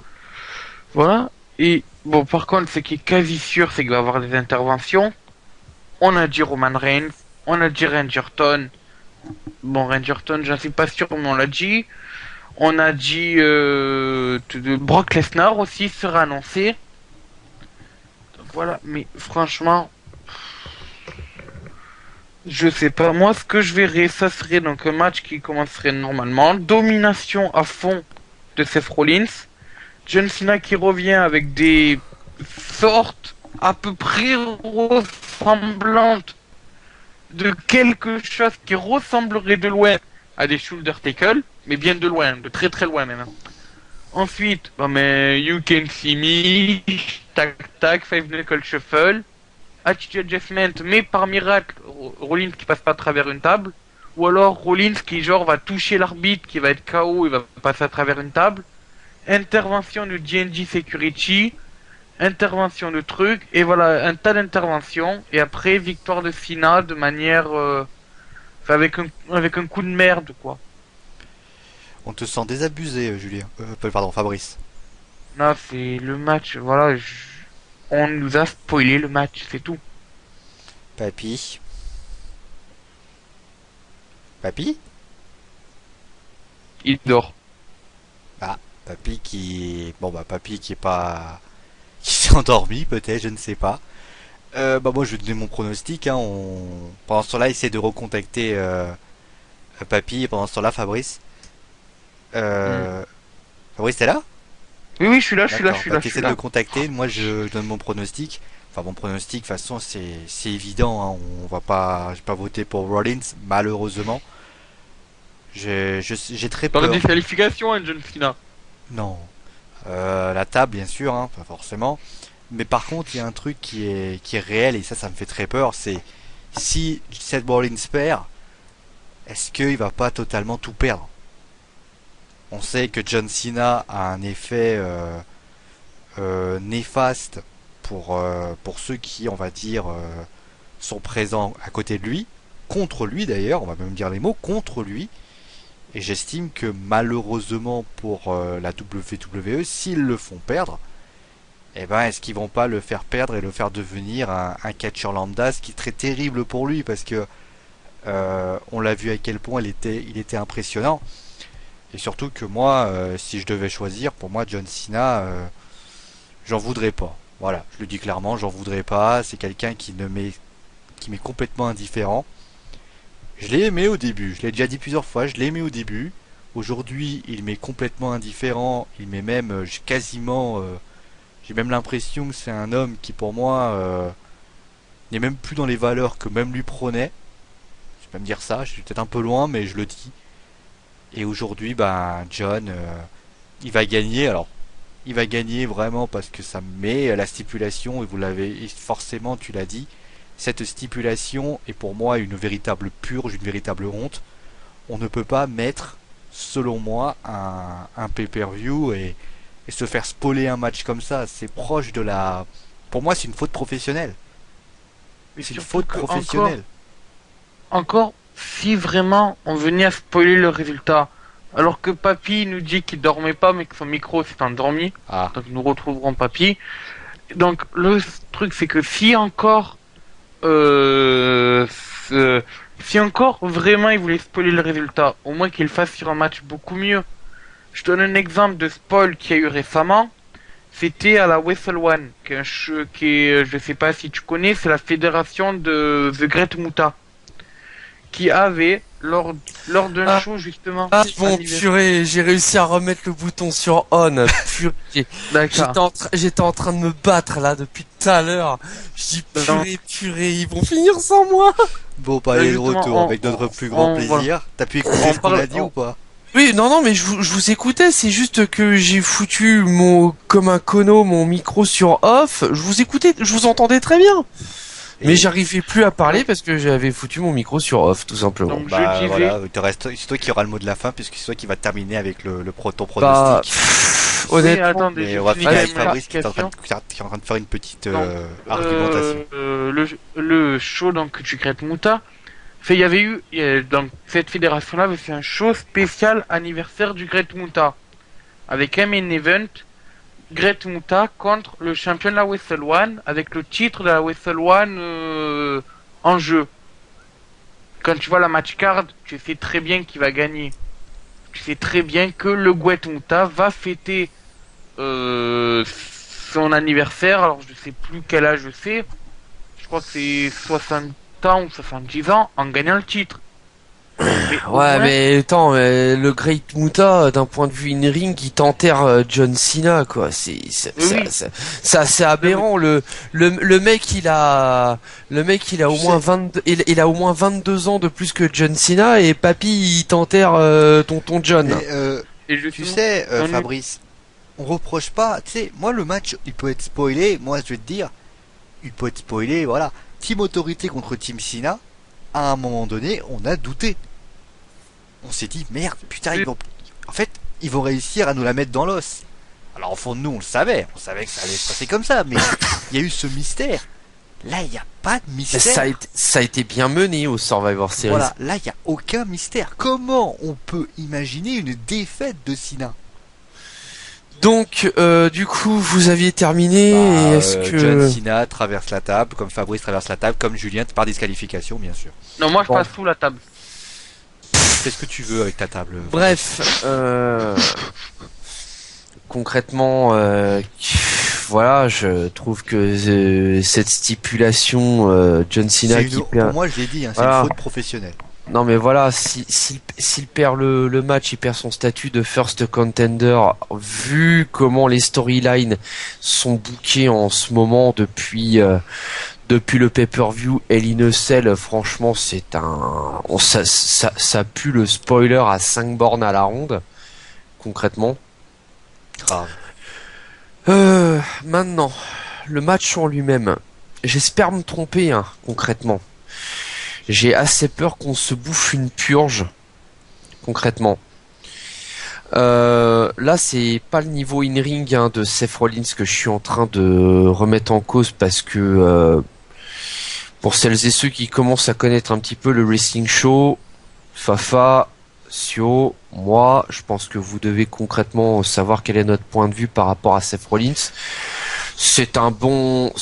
Speaker 3: voilà. Et bon, par contre, ce qui est quasi sûr, c'est qu'il va y avoir des interventions. On a dit Roman Reigns, on a dit Rangerton. Bon, Rangerton, j'en suis pas sûr, mais on l'a dit. On a dit Brock Lesnar aussi sera annoncé. Donc voilà, mais franchement, je sais pas. Moi, ce que je verrais, ça serait donc un match qui commencerait normalement. Domination à fond de Seth Rollins. John Cena qui revient avec des sortes à peu près ressemblantes de quelque chose qui ressemblerait de loin à des shoulder tackles, mais bien de loin, de très loin même. Ensuite, mais You Can See Me, tac tac, Five Knuckle Shuffle, Attitude Adjustment, mais par miracle, Rollins qui passe pas à travers une table, ou alors Rollins qui genre va toucher l'arbitre, qui va être KO et va passer à travers une table, intervention de GNG Security, intervention de trucs, et voilà, un tas d'interventions, et après, victoire de Cena de manière... avec un coup de merde, quoi.
Speaker 1: On te sent désabusé, Julien. Pardon, Fabrice.
Speaker 3: Là, c'est le match, voilà, on nous a spoilé le match, c'est tout.
Speaker 1: Papy. Papy?
Speaker 3: Il dort.
Speaker 1: Papy qui... Bon, bah, papy qui est pas... qui s'est endormi, peut-être, je ne sais pas. Bah, moi, je vais donner mon pronostic, hein. Pendant ce temps-là, essaie de recontacter papy, et pendant ce temps-là, Fabrice. Fabrice, t'es là?
Speaker 3: Oui, je suis là, je suis là,
Speaker 1: D'accord.
Speaker 3: je suis
Speaker 1: Bah,
Speaker 3: là, je suis
Speaker 1: t'essaies de
Speaker 3: là.
Speaker 1: le contacter, moi, je donne mon pronostic. enfin mon pronostic, de toute façon c'est évident, hein, je vais pas voter pour Rollins, malheureusement. J'ai très
Speaker 3: Par
Speaker 1: peur.
Speaker 3: disqualification, hein, John Cena.
Speaker 1: Non. La table, bien sûr, hein, pas forcément. Mais par contre, il y a un truc qui est réel, et ça me fait très peur, c'est si Seth Rollins perd, est-ce qu'il va pas totalement tout perdre? On sait que John Cena a un effet néfaste pour ceux qui, on va dire, sont présents à côté de lui, contre lui d'ailleurs, on va même dire les mots, contre lui. Et j'estime que malheureusement pour la WWE, s'ils le font perdre, eh ben est-ce qu'ils vont pas le faire perdre et le faire devenir un catcheur lambda, ce qui est très terrible pour lui parce que on l'a vu à quel point il était impressionnant. Et surtout que moi, si je devais choisir, pour moi John Cena, j'en voudrais pas. Voilà, je le dis clairement, j'en voudrais pas. C'est quelqu'un qui m'est complètement indifférent. Je l'ai aimé au début, je l'ai déjà dit plusieurs fois, je l'ai aimé au début. Aujourd'hui, il m'est complètement indifférent, il m'est même quasiment... j'ai même l'impression que c'est un homme qui pour moi n'est même plus dans les valeurs que même lui prônait. Je vais pas me dire ça, je suis peut-être un peu loin, mais je le dis. Et aujourd'hui, ben, John, il va gagner. Alors, il va gagner vraiment parce que ça met la stipulation, et vous l'avez, forcément tu l'as dit, cette stipulation est pour moi une véritable purge, une véritable honte. On ne peut pas mettre, selon moi, un pay-per-view et se faire spoiler un match comme ça. C'est proche de la... Pour moi, c'est une faute professionnelle.
Speaker 3: Mais
Speaker 1: C'est une
Speaker 3: surtout
Speaker 1: faute
Speaker 3: que
Speaker 1: professionnelle.
Speaker 3: encore, si vraiment on venait à spoiler le résultat, alors que Papy nous dit qu'il dormait pas mais que son micro s'est endormi,
Speaker 1: Ah,
Speaker 3: donc nous retrouverons Papy. Donc le truc c'est que si encore ce- si encore vraiment il voulait spoiler le résultat, au moins qu'il le fasse sur un match beaucoup mieux. Je donne un exemple de spoil qu'il y a eu récemment. C'était à la Wrestle One, je sais pas si tu connais, c'est la fédération de The Great Muta, qui avait lors d'un
Speaker 2: Ah.
Speaker 3: show justement.
Speaker 2: Ah bon,
Speaker 3: anniversaire-
Speaker 2: purée, j'ai réussi à remettre le bouton sur on. Purée.
Speaker 3: D'accord.
Speaker 2: J'étais en train de me battre là depuis tout à l'heure. Je dis
Speaker 3: Non.
Speaker 2: purée, ils vont finir sans moi.
Speaker 1: bon, bah, allez, de
Speaker 3: Justement,
Speaker 1: retour avec notre plus grand plaisir. T'as pu écouter ce qu'on a dit ou pas?
Speaker 2: Oui, non, mais je vous écoutais, c'est juste que j'ai foutu comme un cono mon micro sur off. Je vous écoutais, je vous entendais très bien. Mais j'arrivais plus à parler parce que j'avais foutu mon micro sur off, tout simplement.
Speaker 3: Donc,
Speaker 1: Bah
Speaker 3: je disais-
Speaker 1: voilà, c'est toi qui aura le mot de la fin puisque c'est toi qui va terminer avec ton
Speaker 2: Bah,
Speaker 1: pronostic.
Speaker 2: honnêtement,
Speaker 3: Oui, attendez,
Speaker 1: Mais
Speaker 3: je
Speaker 1: on va
Speaker 3: finis
Speaker 1: finir
Speaker 3: quand
Speaker 1: avec
Speaker 3: même
Speaker 1: Fabrice qui est en train de faire une petite argumentation.
Speaker 3: Le show donc du Great Muta, donc cette fédération-là avait fait un show spécial anniversaire du Great Muta avec un main event Great Muta contre le champion de la Wrestle One avec le titre de la Wrestle One en jeu. Quand tu vois la match card, tu sais très bien qui va gagner. Tu sais très bien que le Great Muta va fêter son anniversaire. Alors je sais plus quel âge c'est. Je crois que c'est 60 ans ou 70 ans en gagnant le titre. Mais au
Speaker 2: ouais,
Speaker 3: moins,
Speaker 2: mais attends, le Great Muta, d'un point de vue in-ring, il t'enterre John Cena, quoi.
Speaker 3: Oui.
Speaker 2: C'est aberrant. Le mec, il a au
Speaker 1: Tu
Speaker 2: moins
Speaker 1: sais-
Speaker 2: 22, il a au moins 22 ans de plus que John Cena et papy, il t'enterre tonton John.
Speaker 1: Mais
Speaker 3: et
Speaker 1: tu
Speaker 3: justement,
Speaker 1: sais,
Speaker 3: on-
Speaker 1: Fabrice, on reproche pas. Tu sais, moi le match, il peut être spoilé. Moi, je vais te dire, il peut être spoilé. Voilà, Team Autorité contre Team Cena. À un moment donné, on a douté. On s'est dit merde, putain, en fait, ils vont réussir à nous la mettre dans l'os. Alors au fond de nous, on savait que ça allait se passer comme ça, mais il y a eu ce mystère. Là, il n'y a pas de mystère.
Speaker 2: Ça a été bien mené au Survivor Series.
Speaker 1: Voilà, là, il n'y a aucun mystère. Comment on peut imaginer une défaite de Cena?
Speaker 2: Donc, du coup, vous aviez terminé. Et est-ce que
Speaker 1: John Cena traverse la table, comme Fabrice traverse la table, comme Julien, par disqualification, bien sûr.
Speaker 3: Non, moi je
Speaker 2: Bon.
Speaker 3: passe sous la table.
Speaker 1: Qu'est-ce que tu veux avec ta table?
Speaker 2: Bref, concrètement, voilà, je trouve que cette stipulation John Cena
Speaker 1: C'est
Speaker 2: qui
Speaker 1: une,
Speaker 2: perd.
Speaker 1: pour moi, je l'ai dit, hein, c'est
Speaker 2: Voilà.
Speaker 1: une faute professionnelle.
Speaker 2: Non mais voilà, s'il perd le match, il perd son statut de first contender. Vu comment les storylines sont bookées en ce moment depuis le pay-per-view Hell in a Cell, franchement ça pue le spoiler à 5 bornes à la ronde, concrètement.
Speaker 1: Grave.
Speaker 2: Maintenant, le match en lui-même, j'espère me tromper, hein, concrètement. J'ai assez peur qu'on se bouffe une purge, concrètement. Là, c'est pas le niveau in-ring de Seth Rollins que je suis en train de remettre en cause parce que pour celles et ceux qui commencent à connaître un petit peu le wrestling show, Fafa, Sio, moi, je pense que vous devez concrètement savoir quel est notre point de vue par rapport à Seth Rollins. C'est un bon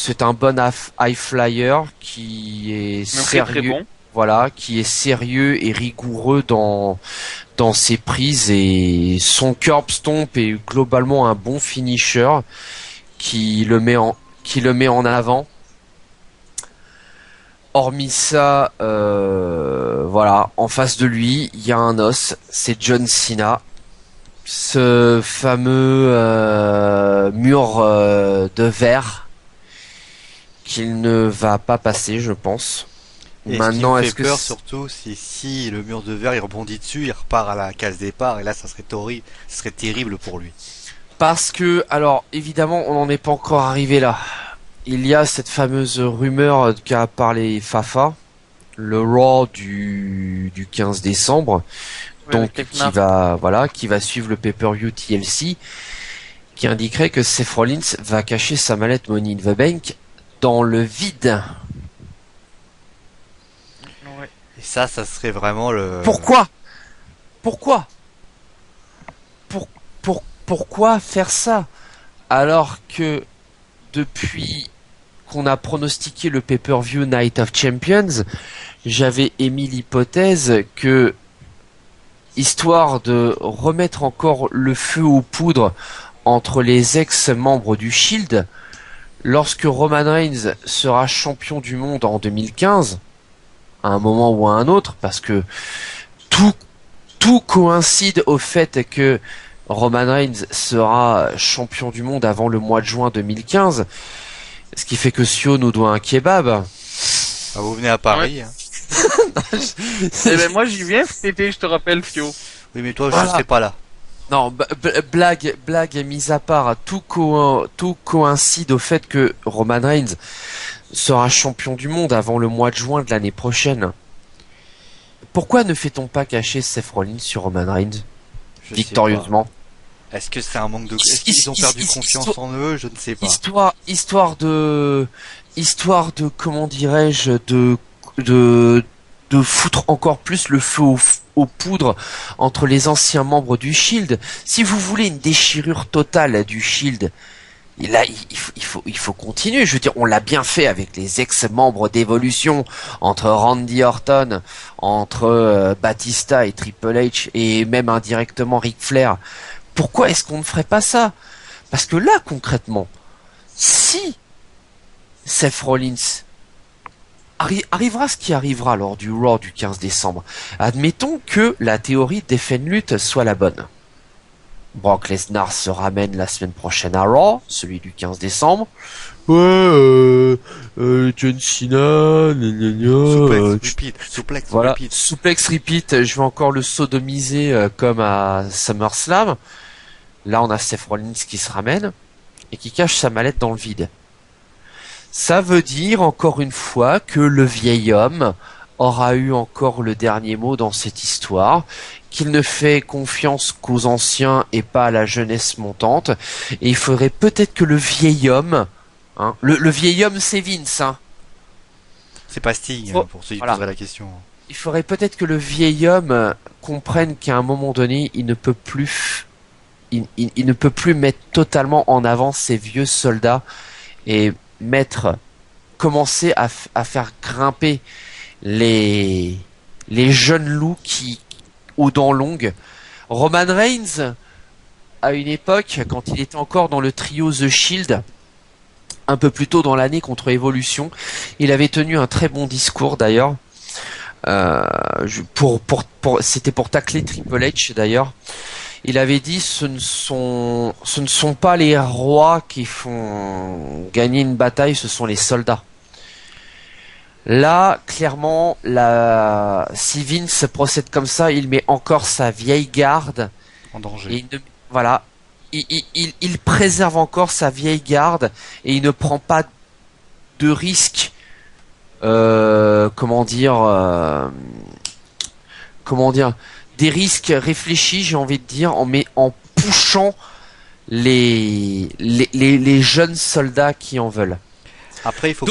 Speaker 2: high flyer qui est sérieux.
Speaker 3: Très bon.
Speaker 2: Voilà, qui est sérieux et rigoureux dans ses prises, et son curb stomp est globalement un bon finisher qui le met en avant. Hormis ça, voilà, en face de lui, il y a un os, c'est John Cena. Ce fameux mur de verre qu'il ne va pas passer, je pense.
Speaker 1: Et
Speaker 2: Maintenant,
Speaker 1: ce qui me
Speaker 2: est-ce
Speaker 1: fait
Speaker 2: que
Speaker 1: peur surtout, c'est si le mur de verre il rebondit dessus, il repart à la case départ, et là ça serait horrible, ce serait terrible pour lui.
Speaker 2: Parce que, alors, évidemment, on n'en est pas encore arrivé là. Il y a cette fameuse rumeur qu'a parlé Fafa, le Raw du 15 décembre, donc qui va suivre le pay-per-view TLC, qui indiquerait que Seth Rollins va cacher sa mallette Money in the Bank dans le vide.
Speaker 1: Et ça serait vraiment le...
Speaker 2: Pourquoi Pourquoi faire ça alors que depuis qu'on a pronostiqué le pay-per-view Night of Champions, j'avais émis l'hypothèse que, histoire de remettre encore le feu aux poudres entre les ex-membres du Shield, lorsque Roman Reigns sera champion du monde en 2015, à un moment ou à un autre, parce que tout coïncide au fait que Roman Reigns sera champion du monde avant le mois de juin 2015, ce qui fait que Sio nous doit un kebab.
Speaker 1: Ah, vous venez à Paris.
Speaker 3: Ouais. Eh ben moi j'y viens cet été, je te rappelle, Sio.
Speaker 1: Oui, mais toi,
Speaker 2: Voilà.
Speaker 1: je serai pas là.
Speaker 2: Non, blague mise à part, tout coïncide au fait que Roman Reigns sera champion du monde avant le mois de juin de l'année prochaine. Pourquoi ne fait-on pas cacher Seth Rollins sur Roman Reigns
Speaker 1: Je
Speaker 2: victorieusement?
Speaker 1: sais pas. Est-ce que c'est un manque de... Est-ce qu'ils ont perdu confiance en eux? Je ne sais pas.
Speaker 2: Histoire de comment dirais-je, de foutre encore plus le feu aux poudres entre les anciens membres du Shield. Si vous voulez une déchirure totale du Shield, et là, il faut continuer. Je veux dire, on l'a bien fait avec les ex-membres d'Evolution, entre Randy Orton, entre Batista et Triple H, et même indirectement Ric Flair. Pourquoi est-ce qu'on ne ferait pas ça? Parce que là, concrètement, si Seth Rollins arrivera ce qui arrivera lors du Raw du 15 décembre, admettons que la théorie des lutte soit la bonne. Brock Lesnar se ramène la semaine prochaine à Raw, celui du 15 décembre. Ouais, John Cena,
Speaker 1: Souplex,
Speaker 2: voilà,
Speaker 1: repeat.
Speaker 2: Suplex repeat, je vais encore le sodomiser comme à SummerSlam. Là, on a Seth Rollins qui se ramène et qui cache sa mallette dans le vide. Ça veut dire, encore une fois, que le vieil homme aura eu encore le dernier mot dans cette histoire, qu'il ne fait confiance qu'aux anciens et pas à la jeunesse montante. Et il faudrait peut-être que le vieil homme, hein, le vieil homme c'est Vince, hein.
Speaker 1: C'est pas Sting, pour ceux qui
Speaker 2: voilà.
Speaker 1: poseraient la question.
Speaker 2: Il faudrait peut-être que le vieil homme comprenne qu'à un moment donné, il ne peut plus mettre totalement en avant ses vieux soldats et commencer à faire grimper les jeunes loups aux dents longues. Roman Reigns, à une époque, quand il était encore dans le trio The Shield, un peu plus tôt dans l'année contre Evolution, il avait tenu un très bon discours d'ailleurs, C'était pour tacler Triple H d'ailleurs. Il avait dit ce ne sont pas les rois qui font gagner une bataille, ce sont les soldats. Là, clairement, si Vince procède comme ça, il met encore sa vieille garde
Speaker 1: en danger.
Speaker 2: Et voilà, il préserve encore sa vieille garde et il ne prend pas de risque. Comment dire, des risques réfléchis, j'ai envie de dire, en poussant les jeunes soldats qui en veulent.
Speaker 1: Après, il faut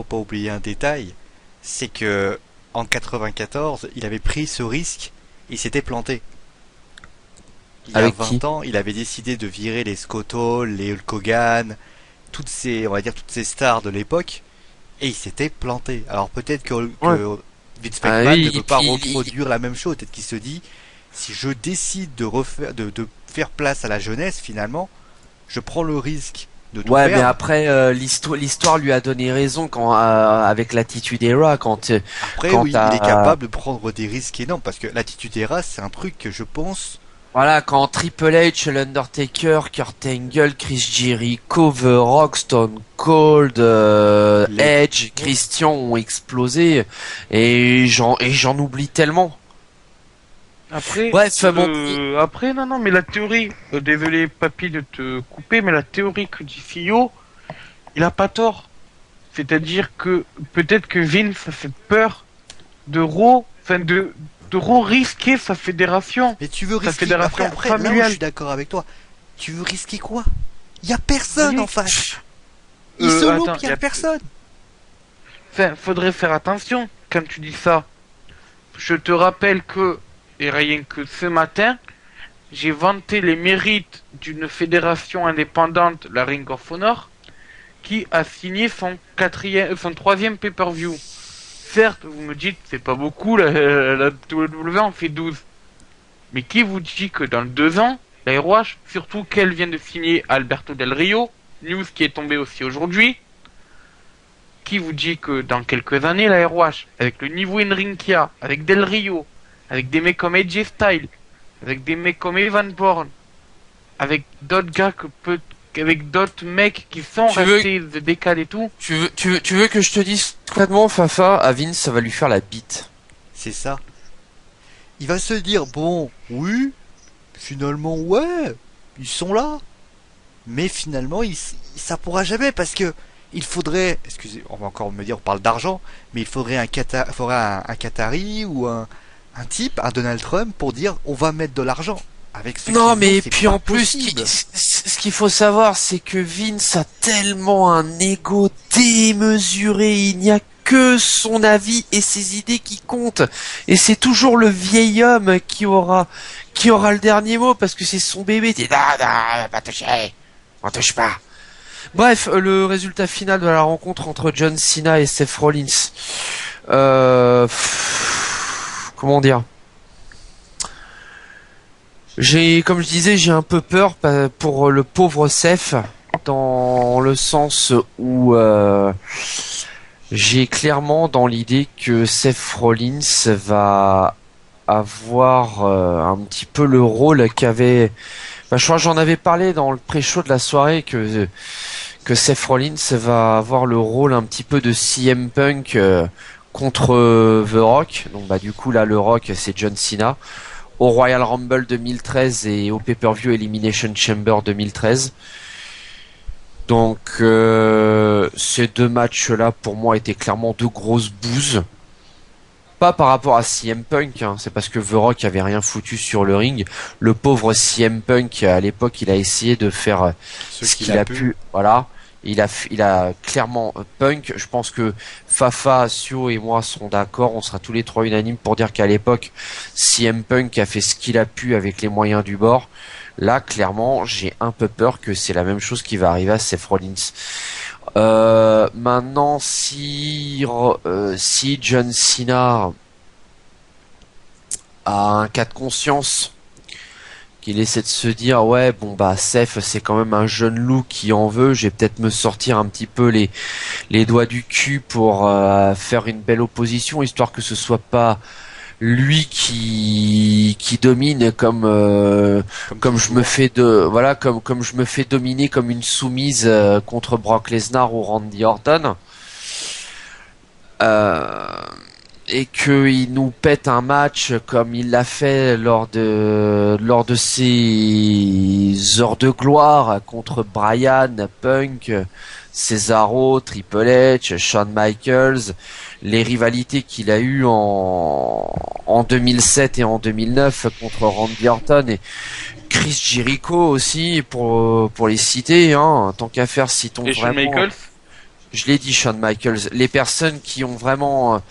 Speaker 1: pas oublier un détail, c'est que en 94, il avait pris ce risque, il s'était planté. Il y a 20 ans, il avait décidé de virer les Scott Hall, les Hulk Hogan, toutes ces stars de l'époque, et il s'était planté. Alors peut-être que Vince McMahon ne peut pas reproduire la même chose. Peut-être qu'il se dit, si je décide de faire place à la jeunesse, finalement, je prends le risque de tout perdre.
Speaker 2: Mais après, l'histoire lui a donné raison avec l'Attitude Era,
Speaker 1: il est capable de prendre des risques énormes, parce que l'Attitude Era, c'est un truc que je pense...
Speaker 2: Voilà, quand Triple H, l'Undertaker, Kurt Angle, Chris Jericho, The Rock, Stone Cold, Edge, Christian ont explosé, et j'en oublie tellement.
Speaker 3: Après,
Speaker 2: après,
Speaker 3: non, mais la théorie, désolé papy de te couper, mais la théorie que dit Fio, il a pas tort. C'est-à-dire que peut-être que Vince a cette peur de risquer sa fédération.
Speaker 1: Mais tu veux risquer après, là où je suis d'accord avec toi. Tu veux risquer quoi? Il y a personne en face. Il se loupe, il y a personne.
Speaker 3: Enfin, faudrait faire attention quand tu dis ça. Je te rappelle que, et rien que ce matin, j'ai vanté les mérites d'une fédération indépendante, la Ring of Honor, qui a signé son troisième pay-per-view. Certes, vous me dites, c'est pas beaucoup, la WWE en fait 12. Mais qui vous dit que dans 2 ans, la ROH, surtout qu'elle vient de signer Alberto Del Rio, news qui est tombée aussi aujourd'hui, qui vous dit que dans quelques années, la ROH, avec le niveau in-ring qu'il y a, avec Del Rio, avec des mecs comme AJ Styles, avec des mecs comme Evan Bourne, avec d'autres gars avec d'autres mecs qui sont restés de décalés et tout.
Speaker 2: Tu veux que je te dise concrètement, Fafa, à Vince, ça va lui faire la bite.
Speaker 1: C'est ça. Il va se dire, bon, oui, finalement, ouais, ils sont là. Mais finalement, ça pourra jamais, parce que il faudrait, excusez, on va encore me dire, on parle d'argent, mais il faudrait un Qatari ou un type, un Donald Trump, pour dire, on va mettre de l'argent.
Speaker 2: Non, mais puis en plus, ce qu'il faut savoir, c'est que Vince a tellement un ego démesuré, il n'y a que son avis et ses idées qui comptent. Et c'est toujours le vieil homme qui aura le dernier mot, parce que c'est son bébé. Pas toucher, on touche pas. Bref, le résultat final de la rencontre entre John Cena et Seth Rollins. Comment dire? Comme je disais, j'ai un peu peur pour le pauvre Seth, dans le sens où j'ai clairement dans l'idée que Seth Rollins va avoir un petit peu le rôle qu'avait... je crois que j'en avais parlé dans le pré-show de la soirée, que Seth Rollins va avoir le rôle un petit peu de CM Punk contre The Rock. Donc du coup là, le Rock, c'est John Cena. Au Royal Rumble 2013 et au Pay-Per-View Elimination Chamber 2013. Donc ces 2 matchs-là pour moi étaient clairement 2 grosses bouses. Pas par rapport à CM Punk, hein, c'est parce que The Rock avait rien foutu sur le ring. Le pauvre CM Punk, à l'époque, il a essayé de faire ce qu'il a pu. Voilà. Il a clairement Punk. Je pense que Fafa, Sio et moi sont d'accord. On sera tous les 3 unanimes pour dire qu'à l'époque, CM Punk a fait ce qu'il a pu avec les moyens du bord. Là, clairement, j'ai un peu peur que c'est la même chose qui va arriver à Seth Rollins. Maintenant, si John Cena a un cas de conscience qu'il essaie de se dire ouais bon bah Seth c'est quand même un jeune loup qui en veut, je vais peut-être me sortir un petit peu les doigts du cul pour faire une belle opposition, histoire que ce soit pas lui qui domine comme je me fais comme je me fais dominer comme une soumise contre Brock Lesnar ou Randy Orton. Et qu'il nous pète un match comme il l'a fait lors de ses heures de gloire contre Bryan, Punk, Cesaro, Triple H, Shawn Michaels, les rivalités qu'il a eues en 2007 et en 2009 contre Randy Orton et Chris Jericho aussi pour les citer, hein, tant qu'à faire, citons
Speaker 3: et
Speaker 2: vraiment.
Speaker 3: Shawn Michaels.
Speaker 2: Je l'ai dit, Shawn Michaels. Les personnes qui ont vraiment,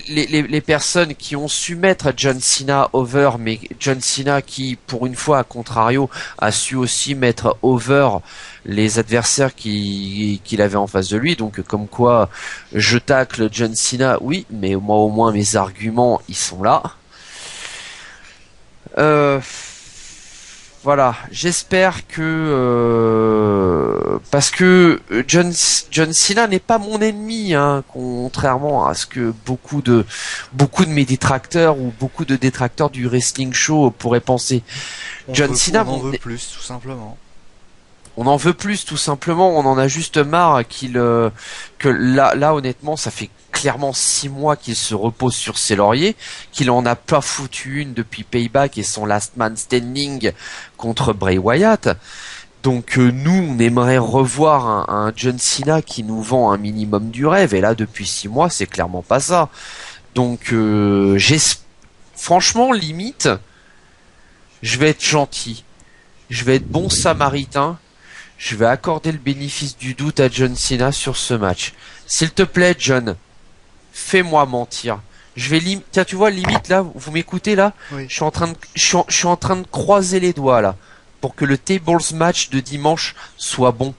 Speaker 2: les personnes qui ont su mettre John Cena over, mais John Cena qui, pour une fois, à contrario, a su aussi mettre over les adversaires qu'il avait en face de lui. Donc, comme quoi, je tacle John Cena, oui, mais moi, au moins, mes arguments, ils sont là. Voilà, j'espère que parce que John Cena n'est pas mon ennemi, hein, contrairement à ce que beaucoup de mes détracteurs ou beaucoup de détracteurs du wrestling show pourraient penser. John Cena,
Speaker 1: on en veut plus, tout simplement.
Speaker 2: On en veut plus, tout simplement. On en a juste marre que là, honnêtement, ça fait clairement 6 mois qu'il se repose sur ses lauriers, qu'il en a pas foutu une depuis Payback et son Last Man Standing contre Bray Wyatt. Donc nous, on aimerait revoir un John Cena qui nous vend un minimum du rêve. Et là, depuis 6 mois, c'est clairement pas ça. Donc franchement, limite, je vais être gentil. Je vais être bon samaritain. Je vais accorder le bénéfice du doute à John Cena sur ce match. S'il te plaît, John, fais-moi mentir. Tiens, tu vois, limite là, vous m'écoutez là,
Speaker 1: oui.
Speaker 2: Je suis en train de croiser les doigts là pour que le tables match de dimanche soit bon.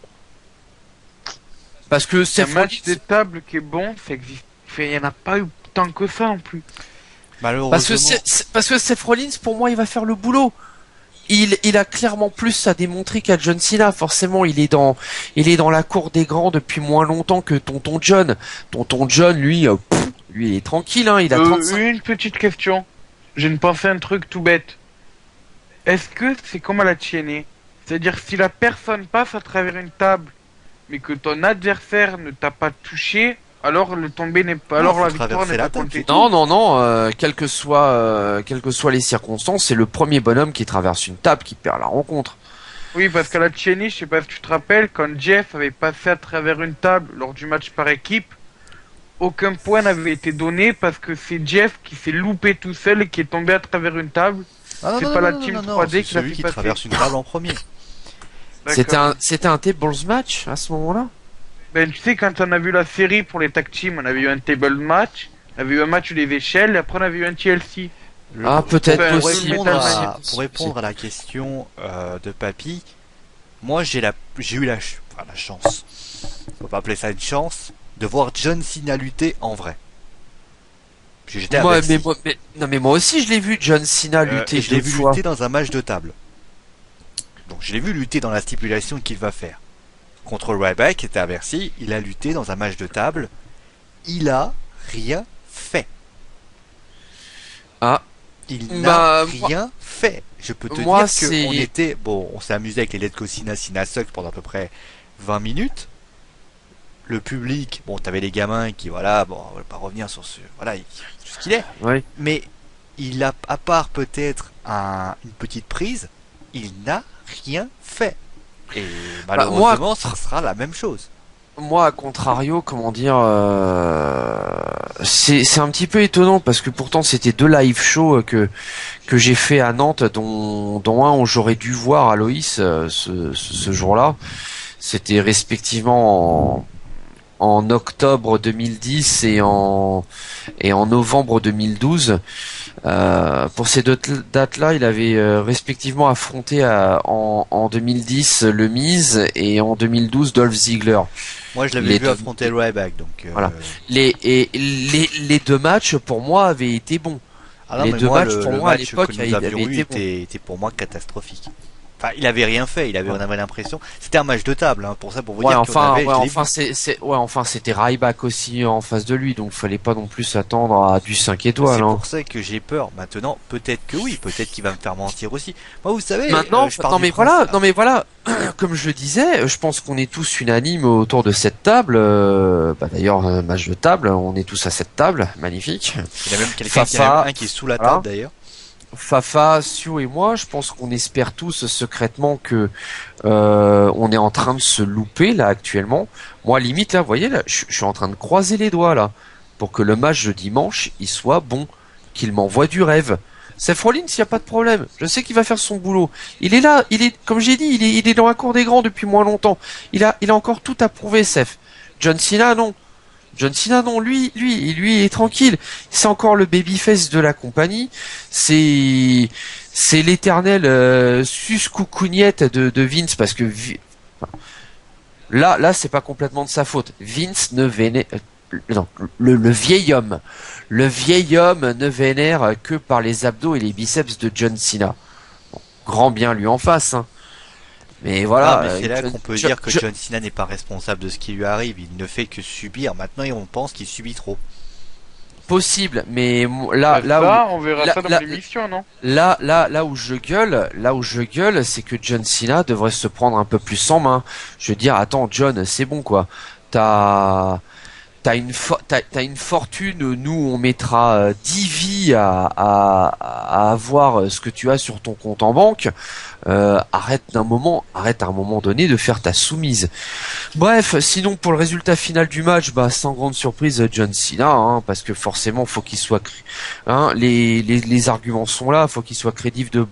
Speaker 2: Parce que c'est
Speaker 3: un match de table qui est bon, ça existe. Il y en a pas eu tant que ça en plus.
Speaker 2: Parce que Seth Rollins, pour moi, il va faire le boulot. Il a clairement plus à démontrer qu'à John Cena. Forcément, il est dans la cour des grands depuis moins longtemps que Tonton John. Tonton John, lui, il est tranquille, hein. Il a 35.
Speaker 3: Une petite question. Je ne pensais à un truc tout bête. Est-ce que c'est comme à la TNA? C'est-à-dire si la personne passe à travers une table, mais que ton adversaire ne t'a pas touché, alors le tombé n'est pas, alors la victoire n'est pas comptée.
Speaker 2: Non, quelles que soient les circonstances, c'est le premier bonhomme qui traverse une table qui perd la rencontre.
Speaker 3: Oui, parce qu'à la TNA, je sais pas si tu te rappelles, quand Jeff avait passé à travers une table lors du match par équipe, aucun point n'avait été donné parce que c'est Jeff qui s'est loupé tout seul et qui est tombé à travers une table. C'est pas la team 3D qui l'a fait passer.
Speaker 1: Traverse une table en premier.
Speaker 2: C'était un tables match à ce moment-là.
Speaker 3: Ben tu sais, quand on a vu la série pour les tag teams, on avait eu un table match, on avait eu un match des échelles, et après on avait eu un TLC.
Speaker 2: Peut-être
Speaker 1: possible.
Speaker 2: Pour
Speaker 1: répondre à la question de Papy, moi j'ai eu la chance, on va pas appeler ça une chance, de voir John Cena lutter en vrai. J'étais à Bercy.
Speaker 2: Mais moi aussi je l'ai vu John Cena lutter.
Speaker 1: Je l'ai vu lutter dans un match de table. Donc je l'ai vu lutter dans la stipulation qu'il va faire. Contre Ryback, qui était à Bercy, il a lutté dans un match de table. Il a rien fait. Il n'a rien fait. Je peux te dire qu'on était... Bon, on s'est amusé avec les Let's Go Cena, Cena Sucks pendant à peu près 20 minutes. Le public, bon, t'avais les gamins qui, voilà, bon, on va pas revenir sur ce qu'il est.
Speaker 2: Oui.
Speaker 1: Mais il a, à part peut-être une petite prise, il n'a rien fait. Et malheureusement, ça sera la même chose.
Speaker 2: Moi, à contrario, comment dire, c'est un petit peu étonnant parce que pourtant c'était 2 live shows que j'ai fait à Nantes, dont un où j'aurais dû voir Aloïs ce jour-là. C'était respectivement en octobre 2010 et en novembre 2012. Pour ces 2 dates-là, il avait respectivement affronté en 2010 le Miz et en 2012 Dolph Ziggler.
Speaker 1: Moi, je l'avais vu affronter Ryback, donc
Speaker 2: voilà. Les 2 matchs pour moi avaient été bons.
Speaker 1: Ah non,
Speaker 2: Les
Speaker 1: mais
Speaker 2: deux
Speaker 1: moi,
Speaker 2: matchs, pour
Speaker 1: le
Speaker 2: moi, à
Speaker 1: match
Speaker 2: l'époque,
Speaker 1: que nous
Speaker 2: il
Speaker 1: avions
Speaker 2: avait
Speaker 1: eu
Speaker 2: été bon.
Speaker 1: était pour moi catastrophique. Enfin, il avait rien fait, on avait l'impression. C'était un match de table, hein, pour ça, pour vous dire qu'on avait, je l'ai vu.
Speaker 2: Enfin, c'était Ryback aussi en face de lui, donc fallait pas non plus s'attendre à du 5 étoiles.
Speaker 1: C'est
Speaker 2: Hein.
Speaker 1: pour ça que j'ai peur. Maintenant, peut-être que oui, peut-être qu'il va me faire mentir aussi. Moi, vous savez,
Speaker 2: Maintenant,
Speaker 1: je pars
Speaker 2: non
Speaker 1: du
Speaker 2: mais
Speaker 1: principe-
Speaker 2: voilà, non mais voilà, comme je le disais, je pense qu'on est tous unanimes autour de cette table. D'ailleurs, un match de table, on est tous à cette table, magnifique.
Speaker 1: Il y a même quelqu'un qui
Speaker 2: Fafa,
Speaker 1: a un qui est sous la
Speaker 2: voilà.
Speaker 1: table d'ailleurs.
Speaker 2: Fafa, Sio et moi, je pense qu'on espère tous secrètement que on est en train de se louper là actuellement. Moi, limite là, vous voyez là, je suis en train de croiser les doigts là pour que le match de dimanche il soit bon, qu'il m'envoie du rêve. Seth Rollins, il y a pas de problème. Je sais qu'il va faire son boulot. Il est là, comme j'ai dit, il est dans la cour des grands depuis moins longtemps. Il a encore tout à prouver, Seth. John Cena, non. John Cena, non, lui, il est tranquille. C'est encore le babyface de la compagnie. C'est l'éternel sus-coucougnette de Vince parce que là, c'est pas complètement de sa faute. Vince ne vénère, non, le vieil homme ne vénère que par les abdos et les biceps de John Cena. Bon, grand bien lui en face, hein. Mais voilà.
Speaker 1: Mais c'est là qu'on peut dire que John Cena n'est pas responsable de ce qui lui arrive. Il ne fait que subir. Maintenant, on pense qu'il subit trop.
Speaker 2: Possible, mais
Speaker 3: on verra ça dans l'émission, non?
Speaker 2: Là où je gueule, c'est que John Cena devrait se prendre un peu plus en main. Je veux dire, attends, John, c'est bon quoi. T'as une fortune, nous on mettra 10 vies à avoir ce que tu as sur ton compte en banque. Arrête à un moment donné de faire ta soumise. Bref, sinon pour le résultat final du match, sans grande surprise John Cena, hein, parce que forcément faut qu'il soit, les arguments sont là, faut qu'il soit crédible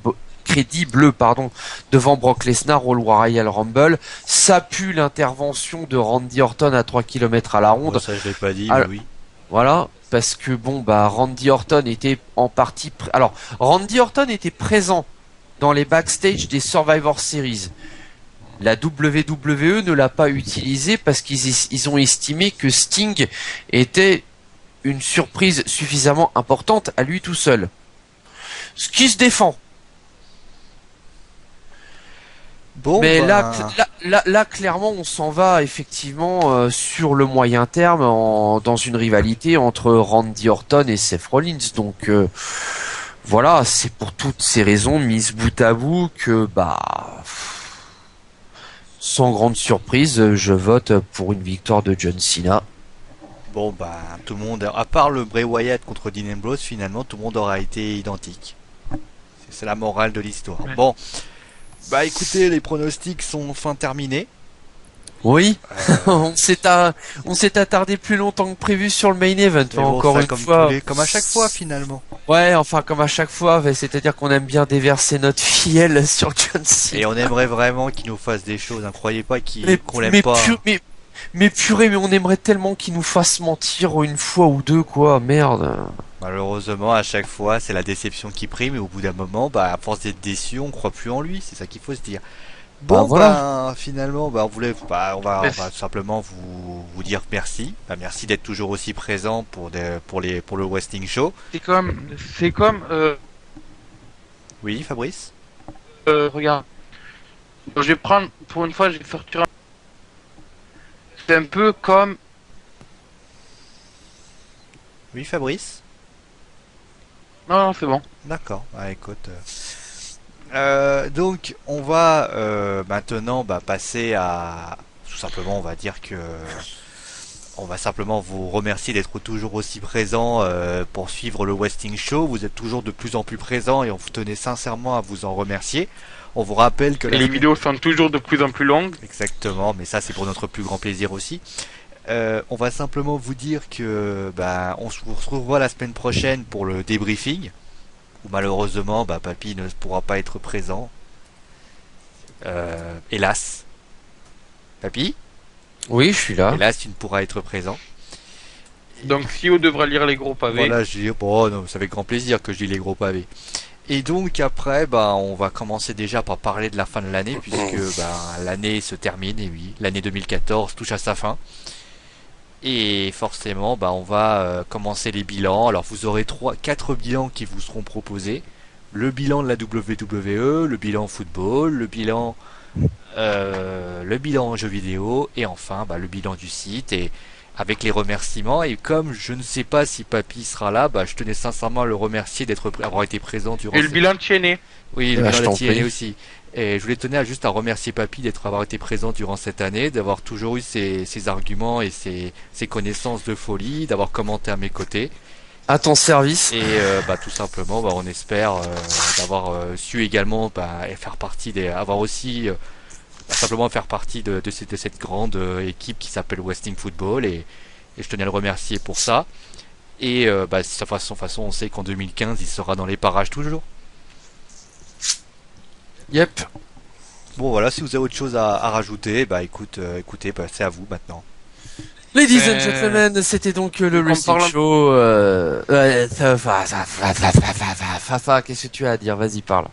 Speaker 2: devant Brock Lesnar au Royal Rumble. Ça pue l'intervention de Randy Orton à 3 km à la ronde.
Speaker 1: Bon, ça je l'ai pas dit, mais oui.
Speaker 2: Voilà, parce que Randy Orton était en partie Randy Orton était présent dans les backstage des Survivor Series. La WWE ne l'a pas utilisé parce qu'ils ont estimé que Sting était une surprise suffisamment importante à lui tout seul. Ce qui se défend.
Speaker 1: Bon,
Speaker 2: mais là, clairement, on s'en va effectivement sur le moyen terme dans une rivalité entre Randy Orton et Seth Rollins. Donc voilà, c'est pour toutes ces raisons mises bout à bout que sans grande surprise, je vote pour une victoire de John Cena.
Speaker 1: Bon tout le monde, à part le Bray Wyatt contre Dean Ambrose, finalement tout le monde aura été identique. C'est la morale de l'histoire. Ouais. Bon. Écoutez, les pronostics sont enfin terminés.
Speaker 2: Oui, on s'est attardé plus longtemps que prévu sur le main event, encore une fois.
Speaker 1: Comme à chaque fois finalement.
Speaker 2: Ouais, enfin comme à chaque fois, c'est-à-dire qu'on aime bien déverser notre fiel sur John Cena.
Speaker 1: Et on aimerait vraiment qu'il nous fasse des choses, ne croyez pas qu'on l'aime pas.
Speaker 2: Mais purée, mais on aimerait tellement qu'il nous fasse mentir une fois ou deux, quoi, merde.
Speaker 1: Malheureusement, à chaque fois, c'est la déception qui prime et au bout d'un moment, à force d'être déçu, on croit plus en lui, c'est ça qu'il faut se dire. Bon, voilà. Finalement, on va simplement vous dire merci. Merci d'être toujours aussi présent pour le Wrestling Show.
Speaker 3: C'est comme.
Speaker 1: Oui, Fabrice.
Speaker 3: Regarde. Je vais prendre, pour une fois, je vais sortir. C'est un peu comme.
Speaker 1: Oui, Fabrice.
Speaker 3: Non, c'est bon.
Speaker 1: D'accord. Écoute. Donc, on va maintenant passer à tout simplement, on va dire que on va simplement vous remercier d'être toujours aussi présent pour suivre le Wrestling Show. Vous êtes toujours de plus en plus présent et on vous tenait sincèrement à vous en remercier. On vous rappelle que
Speaker 3: les vidéos sont toujours de plus en plus longues.
Speaker 1: Exactement, mais ça c'est pour notre plus grand plaisir aussi. On va simplement vous dire que on se retrouvera la semaine prochaine pour le débriefing. Où malheureusement Papy ne pourra pas être présent. Hélas. Papy ?
Speaker 2: Oui, je suis là.
Speaker 1: Hélas, tu ne pourras être présent.
Speaker 3: Donc Sio devra lire les gros pavés.
Speaker 1: Voilà, je dis, non, c'est avec grand plaisir que je lis les gros pavés. Et donc après, on va commencer déjà par parler de la fin de l'année, puisque l'année se termine, et oui, l'année 2014 touche à sa fin. Et forcément, bah, on va commencer les bilans. Alors vous aurez 4 bilans qui vous seront proposés. Le bilan de la WWE, le bilan football, le bilan jeux vidéo, et enfin bah, le bilan du site, et avec les remerciements. Et comme je ne sais pas si Papy sera là, bah, je tenais sincèrement à le remercier d'avoir été présent durant.
Speaker 3: Et le bilan de Cheney.
Speaker 1: Oui, le bilan de Cheney aussi. Et je voulais tenir juste à remercier Papy d'avoir été présent durant cette année, d'avoir toujours eu ses arguments et ses connaissances de folie, d'avoir commenté à mes côtés.
Speaker 2: À ton service.
Speaker 1: Et bah, tout simplement, bah, on espère d'avoir su également faire partie avoir aussi simplement faire partie de cette grande équipe qui s'appelle Wrestling Football, et je tenais à le remercier pour ça. Et bah, de toute façon, on sait qu'en 2015, il sera dans les parages toujours.
Speaker 2: Yep.
Speaker 1: Bon voilà, si vous avez autre chose à rajouter, bah écoutez, bah, c'est à vous maintenant.
Speaker 2: Ladies and gentlemen, c'était donc le Wrestling Show. Qu'est-ce que tu as à dire? Vas-y, parle.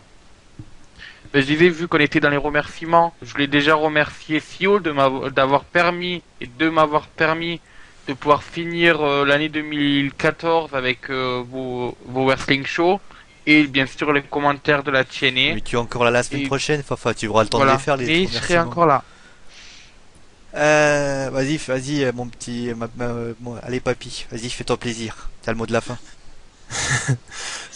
Speaker 3: Ben, je disais, vu qu'on était dans les remerciements, je voulais déjà remercier Sio de m'avoir permis de pouvoir finir l'année 2014 avec vos Wrestling Shows, et bien sûr les commentaires de la chaîne.
Speaker 1: Mais tu es encore là la semaine prochaine, Fafa, tu auras le temps de les faire, les
Speaker 3: remerciements. Et je serai encore là.
Speaker 1: Vas-y, mon petit, allez papy, vas-y, fais-toi plaisir. T'as le mot de la fin.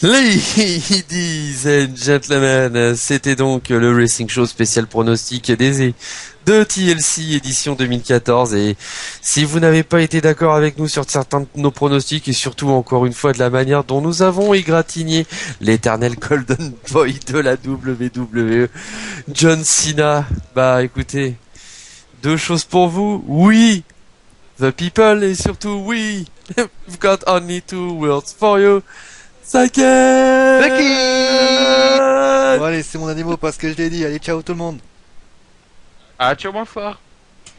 Speaker 2: Ladies and gentlemen, c'était donc le Wrestling Show spécial pronostic de TLC édition 2014, et si vous n'avez pas été d'accord avec nous sur certains de nos pronostics, et surtout encore une fois de la manière dont nous avons égratigné l'éternel Golden Boy de la WWE, John Cena, bah écoutez, deux choses pour vous, oui, the people, et surtout oui, we've got only 2 words for you. Saken!
Speaker 1: Bon allez, c'est mon animal parce que je l'ai dit. Allez, ciao tout le monde.
Speaker 3: Ah, ciao, bonsoir.